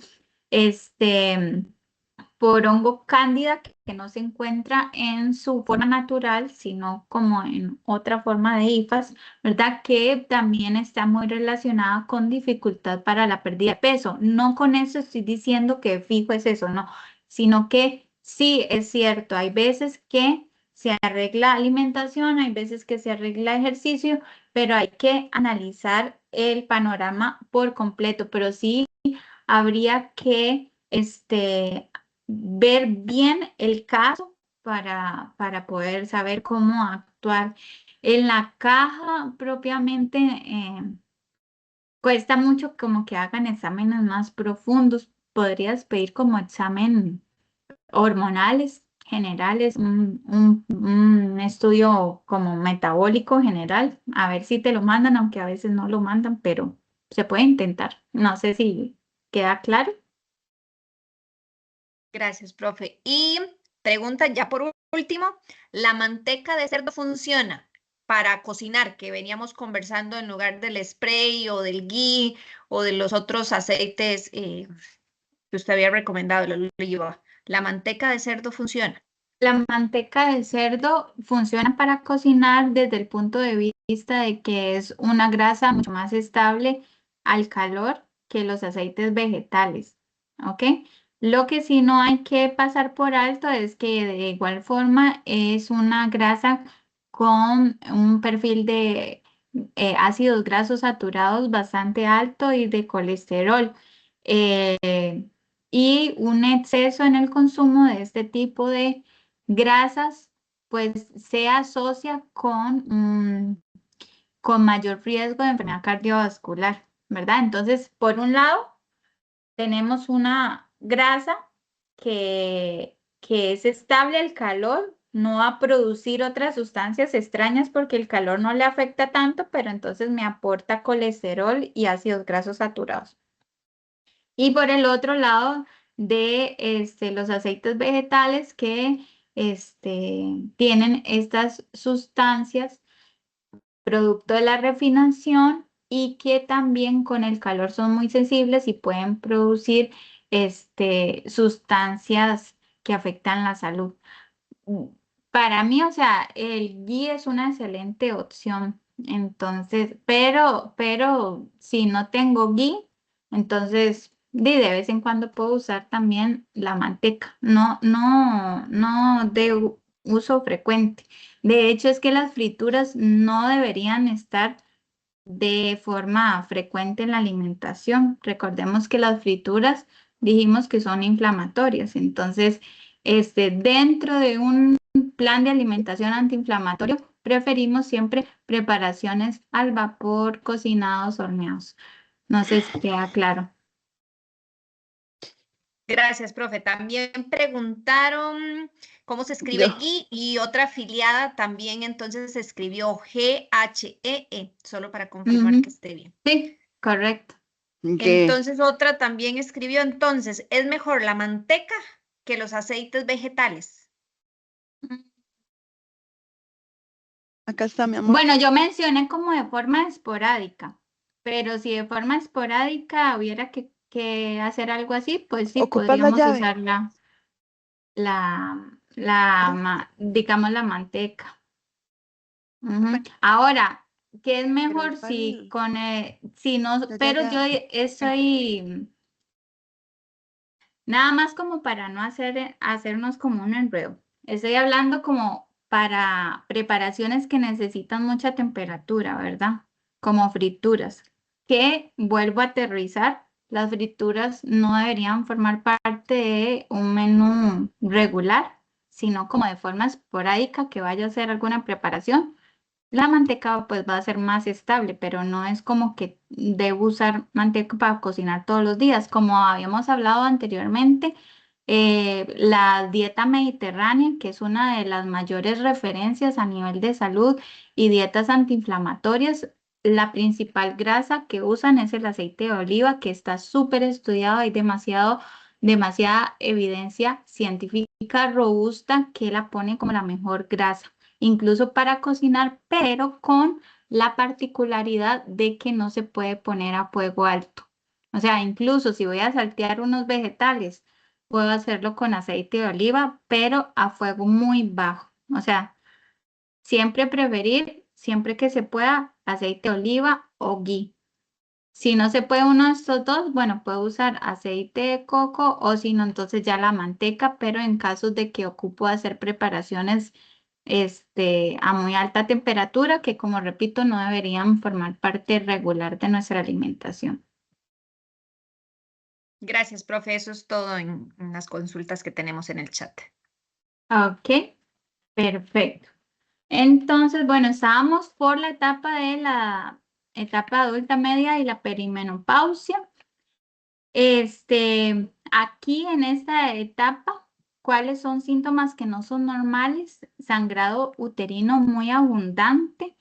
A: por hongo cándida que no se encuentra en su forma natural, sino como en otra forma de hifas, ¿verdad? Que también está muy relacionada con dificultad para la pérdida de peso. No con eso estoy diciendo que fijo es eso, no, sino que sí es cierto, hay veces que se arregla alimentación, hay veces que se arregla ejercicio, pero hay que analizar el panorama por completo, pero sí habría que ver bien el caso para poder saber cómo actuar. En la caja propiamente cuesta mucho como que hagan exámenes más profundos. Podrías pedir como examen hormonales generales, un estudio como metabólico general, a ver si te lo mandan, aunque a veces no lo mandan, pero se puede intentar. No sé si queda claro.
D: Gracias, profe. Y pregunta ya por último, ¿la manteca de cerdo funciona para cocinar, que veníamos conversando en lugar del spray o del ghee o de los otros aceites que usted había recomendado, el oliva? ¿La manteca de cerdo funciona?
A: La manteca de cerdo funciona para cocinar desde el punto de vista de que es una grasa mucho más estable al calor que los aceites vegetales, ¿ok? Lo que sí no hay que pasar por alto es que de igual forma es una grasa con un perfil de ácidos grasos saturados bastante alto y de colesterol. Eh, y un exceso en el consumo de este tipo de grasas, pues se asocia con mayor riesgo de enfermedad cardiovascular, ¿verdad? Entonces, por un lado, tenemos una grasa que es estable al calor, no va a producir otras sustancias extrañas porque el calor no le afecta tanto, pero entonces me aporta colesterol y ácidos grasos saturados. Y por el otro lado de los aceites vegetales que tienen estas sustancias producto de la refinación y que también con el calor son muy sensibles y pueden producir sustancias que afectan la salud. Mm, Para mí, o sea, el ghee es una excelente opción. Entonces, pero si no tengo ghee, entonces de vez en cuando puedo usar también la manteca. No, no, no de uso frecuente. De hecho, es que las frituras no deberían estar de forma frecuente en la alimentación. Recordemos que las frituras dijimos que son inflamatorias, entonces dentro de un plan de alimentación antiinflamatorio preferimos siempre preparaciones al vapor, cocinados, horneados. No sé si queda claro.
D: Gracias, profe. También preguntaron cómo se escribe
C: Yo.
D: Gui y otra afiliada también entonces escribió G-H-E-E, solo para confirmar que esté bien.
A: Sí, correcto.
C: ¿Qué?
D: Entonces otra también escribió entonces, ¿es mejor la manteca que los aceites vegetales?
C: Acá está, mi amor.
A: Bueno, yo mencioné como de forma esporádica, pero si de forma esporádica hubiera que hacer algo así, pues sí,
C: ¿Ocupas la
A: podríamos
C: llave?
A: usar digamos, la manteca. Ujú. Ahora, ¿qué es mejor si si no, pero yo estoy nada más como para no hacernos como un enredo. Estoy hablando como para preparaciones que necesitan mucha temperatura, ¿verdad? Como frituras, que vuelvo a aterrizar, las frituras no deberían formar parte de un menú regular, sino como de forma esporádica que vaya a hacer alguna preparación. La manteca pues va a ser más estable, pero no es como que debo usar manteca para cocinar todos los días. Como habíamos hablado anteriormente, la dieta mediterránea, que es una de las mayores referencias a nivel de salud y dietas antiinflamatorias, la principal grasa que usan es el aceite de oliva, que está súper estudiado, hay demasiada evidencia científica robusta que la pone como la mejor grasa incluso para cocinar, pero con la particularidad de que no se puede poner a fuego alto. O sea, incluso si voy a saltear unos vegetales, puedo hacerlo con aceite de oliva, pero a fuego muy bajo. O sea, siempre preferir, siempre que se pueda, aceite de oliva o ghee. Si no se puede uno de estos dos, bueno, puedo usar aceite de coco o si no, entonces ya la manteca, pero en casos de que ocupo hacer preparaciones a muy alta temperatura, que como repito, no deberían formar parte regular de nuestra alimentación.
D: Gracias, profe. Eso es todo en las consultas que tenemos en el chat.
A: Ok, perfecto. Entonces, bueno, estábamos por la etapa de la etapa adulta media y la perimenopausia. Aquí en esta etapa, ¿cuáles son síntomas que no son normales? Sangrado uterino muy abundante,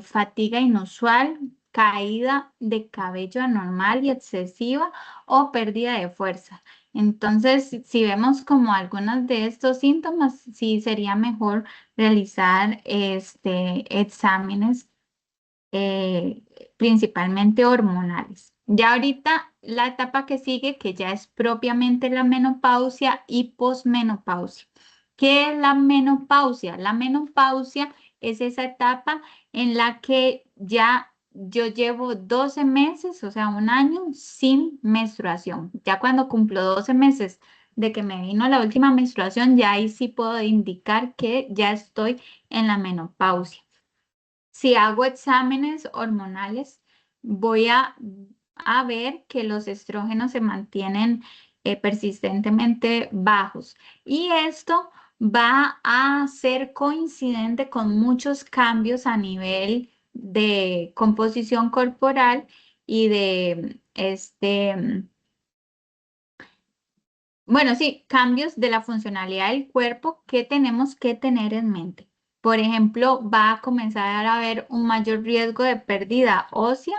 A: fatiga inusual, caída de cabello anormal y excesiva o pérdida de fuerza. Entonces, si vemos como algunos de estos síntomas, sí sería mejor realizar exámenes principalmente hormonales. Ya ahorita la etapa que sigue, que ya es propiamente la menopausia y posmenopausia. ¿Qué es la menopausia? La menopausia es esa etapa en la que ya yo llevo 12 meses, o sea, un año sin menstruación. Ya cuando cumplo 12 meses de que me vino la última menstruación, ya ahí sí puedo indicar que ya estoy en la menopausia. Si hago exámenes hormonales, voy a ver que los estrógenos se mantienen persistentemente bajos. Y esto va a ser coincidente con muchos cambios a nivel de composición corporal y de bueno, sí, cambios de la funcionalidad del cuerpo que tenemos que tener en mente. Por ejemplo, va a comenzar a haber un mayor riesgo de pérdida ósea,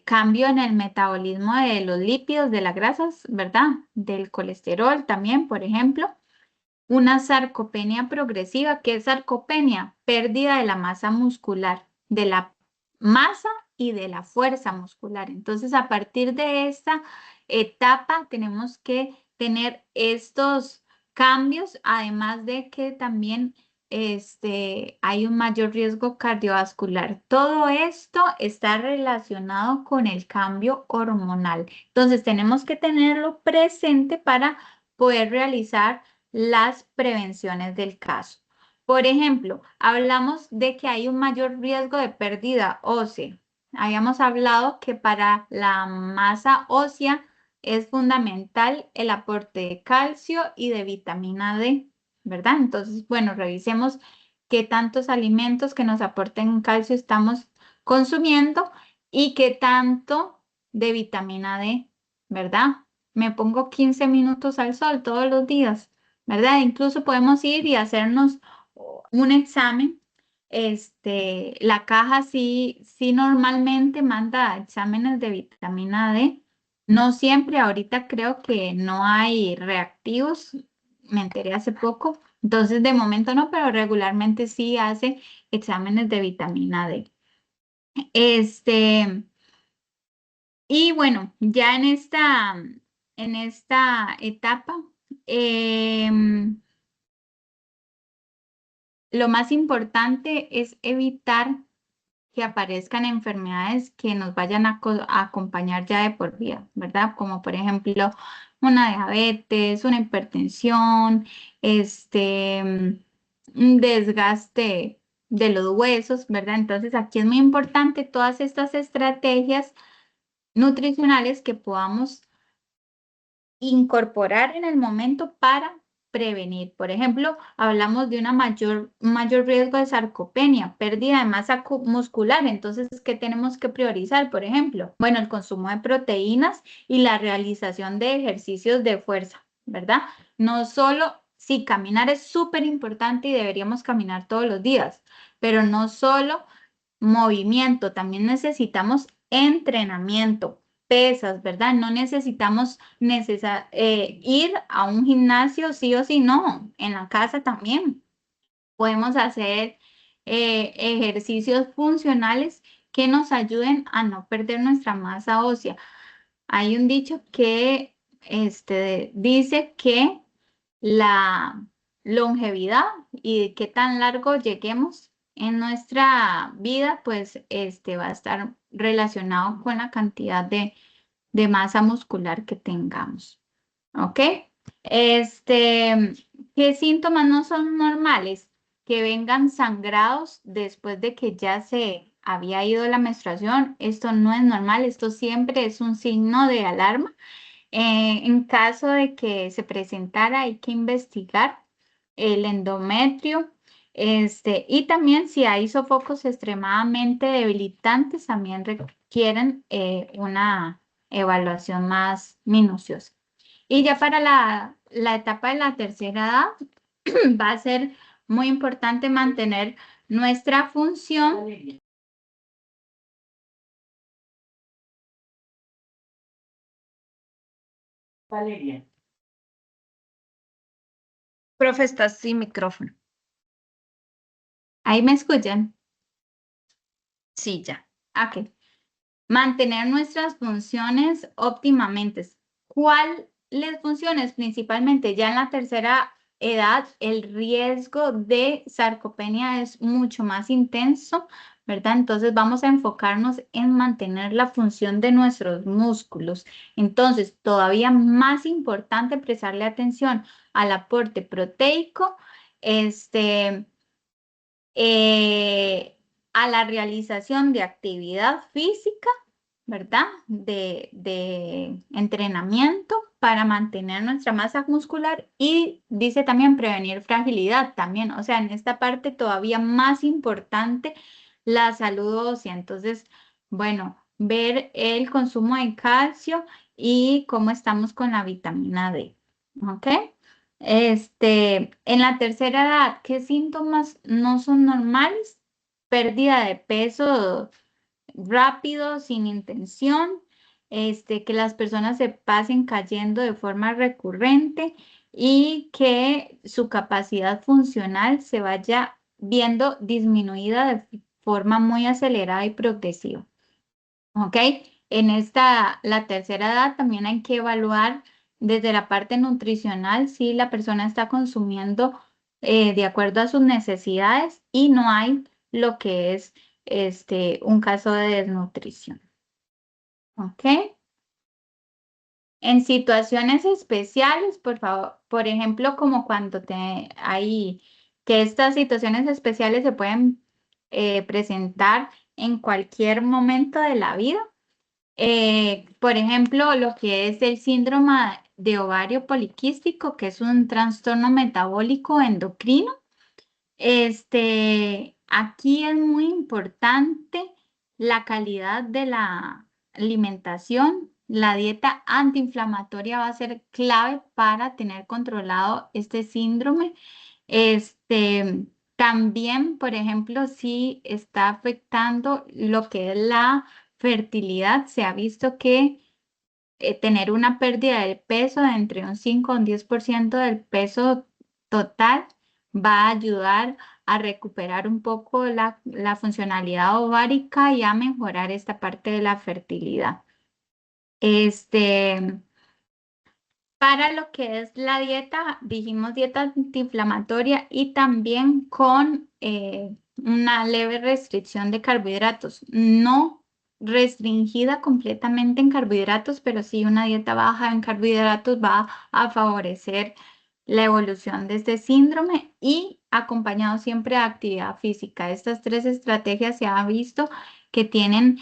A: cambio en el metabolismo de los lípidos, de las grasas, ¿verdad? Del colesterol también, por ejemplo. Una sarcopenia progresiva. ¿Qué es sarcopenia? Pérdida de la masa muscular, de la masa y de la fuerza muscular. Entonces, a partir de esta etapa, tenemos que tener estos cambios, además de que también hay un mayor riesgo cardiovascular. Todo esto está relacionado con el cambio hormonal. Entonces, tenemos que tenerlo presente para poder realizar las prevenciones del caso. Por ejemplo, hablamos de que hay un mayor riesgo de pérdida ósea. Habíamos hablado que para la masa ósea es fundamental el aporte de calcio y de vitamina D, ¿verdad? Entonces, bueno, revisemos qué tantos alimentos que nos aporten calcio estamos consumiendo y qué tanto de vitamina D, ¿verdad? Me pongo 15 minutos al sol todos los días, ¿verdad? Incluso podemos ir y hacernos un examen. La caja sí normalmente manda exámenes de vitamina D. No siempre, ahorita creo que no hay reactivos, me enteré hace poco. Entonces, de momento no, pero regularmente sí hace exámenes de vitamina D. Y bueno, ya en esta etapa, lo más importante es evitar que aparezcan enfermedades que nos vayan a acompañar ya de por vida, ¿verdad? Como por ejemplo una diabetes, una hipertensión, un desgaste de los huesos, ¿verdad? Entonces aquí es muy importante todas estas estrategias nutricionales que podamos incorporar en el momento para prevenir. Por ejemplo, hablamos de un mayor riesgo de sarcopenia, pérdida de masa muscular. Entonces, ¿qué tenemos que priorizar? Por ejemplo, bueno, el consumo de proteínas y la realización de ejercicios de fuerza, ¿verdad? No solo, sí, caminar es súper importante y deberíamos caminar todos los días, pero no solo movimiento, también necesitamos entrenamiento, pesas, ¿verdad? No necesitamos ir a un gimnasio sí o sí, no, en la casa también. Podemos hacer ejercicios funcionales que nos ayuden a no perder nuestra masa ósea. Hay un dicho que dice que la longevidad y de qué tan largo lleguemos en nuestra vida, pues va a estar relacionado con la cantidad de masa muscular que tengamos. ¿Ok? ¿Qué síntomas no son normales? Que vengan sangrados después de que ya se había ido la menstruación. Esto no es normal, esto siempre es un signo de alarma. En caso de que se presentara, hay que investigar el endometrio, y también si hay sofocos extremadamente debilitantes, también requieren una evaluación más minuciosa. Y ya para la etapa de la tercera edad, va a ser muy importante mantener nuestra función.
E: Valeria.
D: Profe, está sin micrófono.
A: ¿Ahí me escuchan?
D: Sí, ya.
A: Ok. Mantener nuestras funciones óptimamente. ¿Cuáles funciones? Principalmente ya en la tercera edad, el riesgo de sarcopenia es mucho más intenso, ¿verdad? Entonces vamos a enfocarnos en mantener la función de nuestros músculos. Entonces, todavía más importante prestarle atención al aporte proteico, a la realización de actividad física, ¿verdad? De entrenamiento para mantener nuestra masa muscular y dice también prevenir fragilidad también. O sea, en esta parte todavía más importante la salud ósea. Entonces, bueno, ver el consumo de calcio y cómo estamos con la vitamina D. ¿Ok? En la tercera edad, ¿qué síntomas no son normales? Pérdida de peso rápido, sin intención, que las personas se pasen cayendo de forma recurrente y que su capacidad funcional se vaya viendo disminuida de forma muy acelerada y progresiva. ¿Ok? La tercera edad también hay que evaluar desde la parte nutricional si la persona está consumiendo de acuerdo a sus necesidades y no hay lo que es un caso de desnutrición. ¿Ok? En situaciones especiales, por favor, por ejemplo, como cuando hay que estas situaciones especiales se pueden presentar en cualquier momento de la vida. Por ejemplo, lo que es el síndrome de ovario poliquístico, que es un trastorno metabólico endocrino. Aquí es muy importante la calidad de la alimentación. La dieta antiinflamatoria va a ser clave para tener controlado este síndrome. También, por ejemplo, si está afectando lo que es la fertilidad, se ha visto que tener una pérdida de peso de entre un 5 a un 10% del peso total va a ayudar a recuperar un poco la funcionalidad ovárica y a mejorar esta parte de la fertilidad. Para lo que es la dieta, dijimos dieta antiinflamatoria y también con una leve restricción de carbohidratos. No restringida completamente en carbohidratos, pero sí una dieta baja en carbohidratos va a favorecer la evolución de este síndrome y acompañado siempre de actividad física. Estas tres estrategias se ha visto que tienen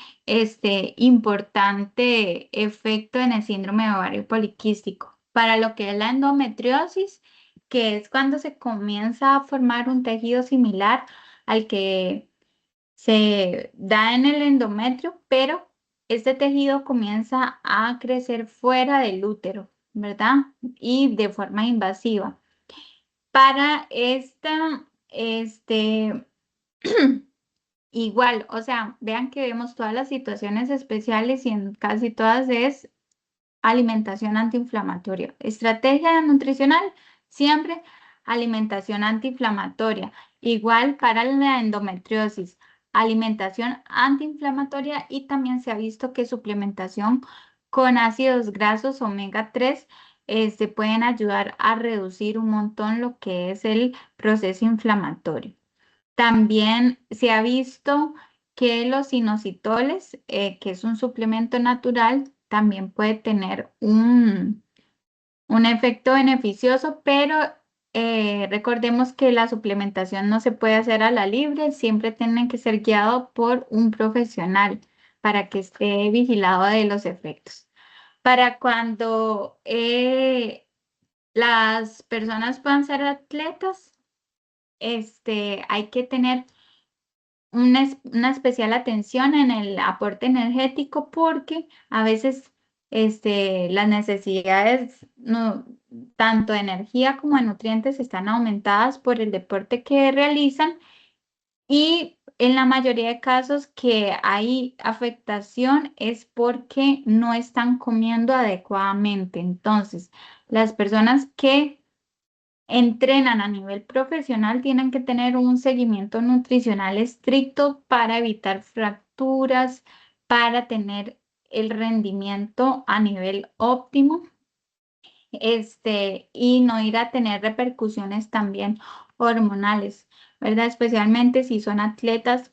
A: importante efecto en el síndrome de ovario poliquístico. Para lo que es la endometriosis, que es cuando se comienza a formar un tejido similar al que se da en el endometrio, pero este tejido comienza a crecer fuera del útero, ¿verdad? Y de forma invasiva. Para igual, o sea, vean que vemos todas las situaciones especiales y en casi todas es alimentación antiinflamatoria. Estrategia nutricional, siempre alimentación antiinflamatoria. Igual para la endometriosis, alimentación antiinflamatoria y también se ha visto que suplementación con ácidos grasos omega 3 pueden ayudar a reducir un montón lo que es el proceso inflamatorio. También se ha visto que los inositoles, que es un suplemento natural, también puede tener un efecto beneficioso, pero recordemos que la suplementación no se puede hacer a la libre, siempre tiene que ser guiado por un profesional para que esté vigilado de los efectos. Para cuando las personas puedan ser atletas, hay que tener una especial atención en el aporte energético porque a veces las necesidades tanto de energía como de nutrientes están aumentadas por el deporte que realizan y en la mayoría de casos que hay afectación es porque no están comiendo adecuadamente. Entonces, las personas que entrenan a nivel profesional tienen que tener un seguimiento nutricional estricto para evitar fracturas, para tener el rendimiento a nivel óptimo, y no ir a tener repercusiones también hormonales, ¿verdad? Especialmente si son atletas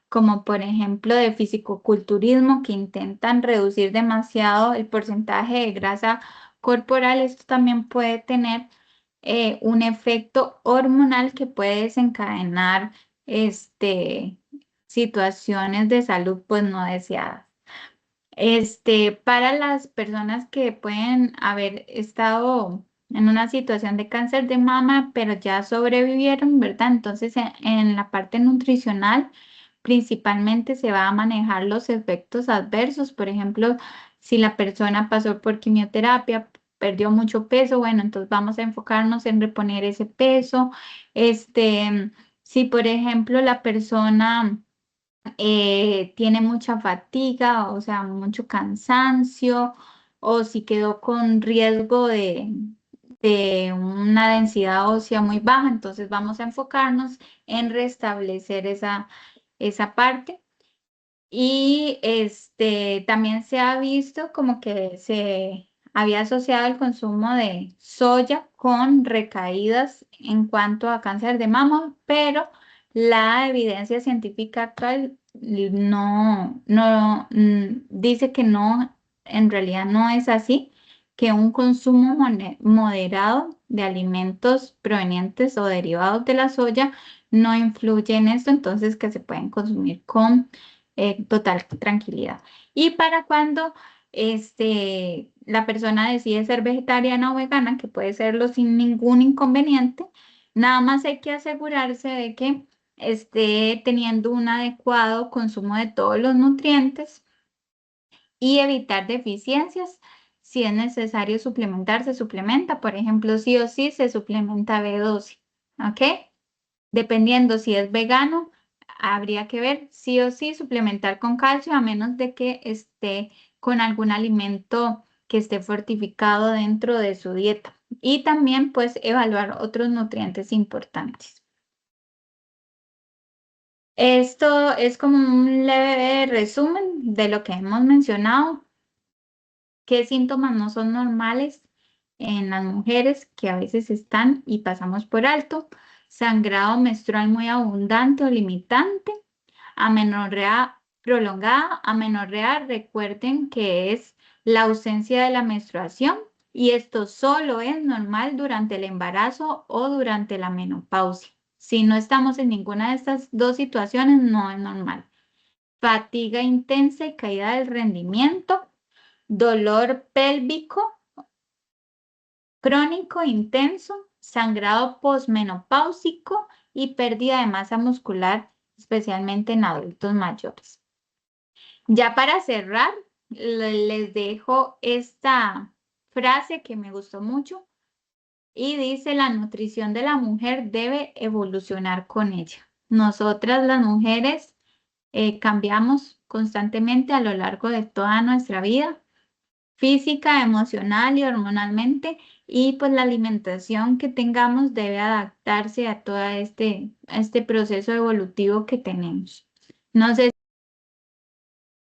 A: como por ejemplo de fisicoculturismo que intentan reducir demasiado el porcentaje de grasa corporal, esto también puede tener un efecto hormonal que puede desencadenar situaciones de salud pues no deseadas. Para las personas que pueden haber estado en una situación de cáncer de mama, pero ya sobrevivieron, ¿verdad? Entonces, en la parte nutricional, principalmente se va a manejar los efectos adversos. Por ejemplo, si la persona pasó por quimioterapia, perdió mucho peso, bueno, entonces vamos a enfocarnos en reponer ese peso. Si, por ejemplo, la persona tiene mucha fatiga, o sea, mucho cansancio, o si quedó con riesgo de una densidad ósea muy baja, entonces vamos a enfocarnos en restablecer esa parte. Y también se ha visto como que se había asociado el consumo de soya con recaídas en cuanto a cáncer de mama, pero la evidencia científica actual dice que no, en realidad no es así, que un consumo moderado de alimentos provenientes o derivados de la soya no influye en esto, entonces que se pueden consumir con total tranquilidad. Y para cuando la persona decide ser vegetariana o vegana, que puede serlo sin ningún inconveniente, nada más hay que asegurarse de que esté teniendo un adecuado consumo de todos los nutrientes y evitar deficiencias. Si es necesario suplementar, se suplementa. Por ejemplo, sí o sí se suplementa B12, ¿ok? Dependiendo si es vegano, habría que ver sí o sí suplementar con calcio, a menos de que esté con algún alimento que esté fortificado dentro de su dieta. Y también, pues, evaluar otros nutrientes importantes. Esto es como un leve resumen de lo que hemos mencionado. ¿Qué síntomas no son normales en las mujeres que a veces están y pasamos por alto? Sangrado menstrual muy abundante o limitante, amenorrea prolongada. Amenorrea, recuerden que es la ausencia de la menstruación y esto solo es normal durante el embarazo o durante la menopausia. Si no estamos en ninguna de estas dos situaciones, no es normal. Fatiga intensa y caída del rendimiento. Dolor pélvico crónico intenso, sangrado posmenopáusico y pérdida de masa muscular, especialmente en adultos mayores. Ya para cerrar, les dejo esta frase que me gustó mucho y dice: la nutrición de la mujer debe evolucionar con ella. Nosotras las mujeres cambiamos constantemente a lo largo de toda nuestra vida, física, emocional y hormonalmente, y pues la alimentación que tengamos debe adaptarse a todo este proceso evolutivo que tenemos. No sé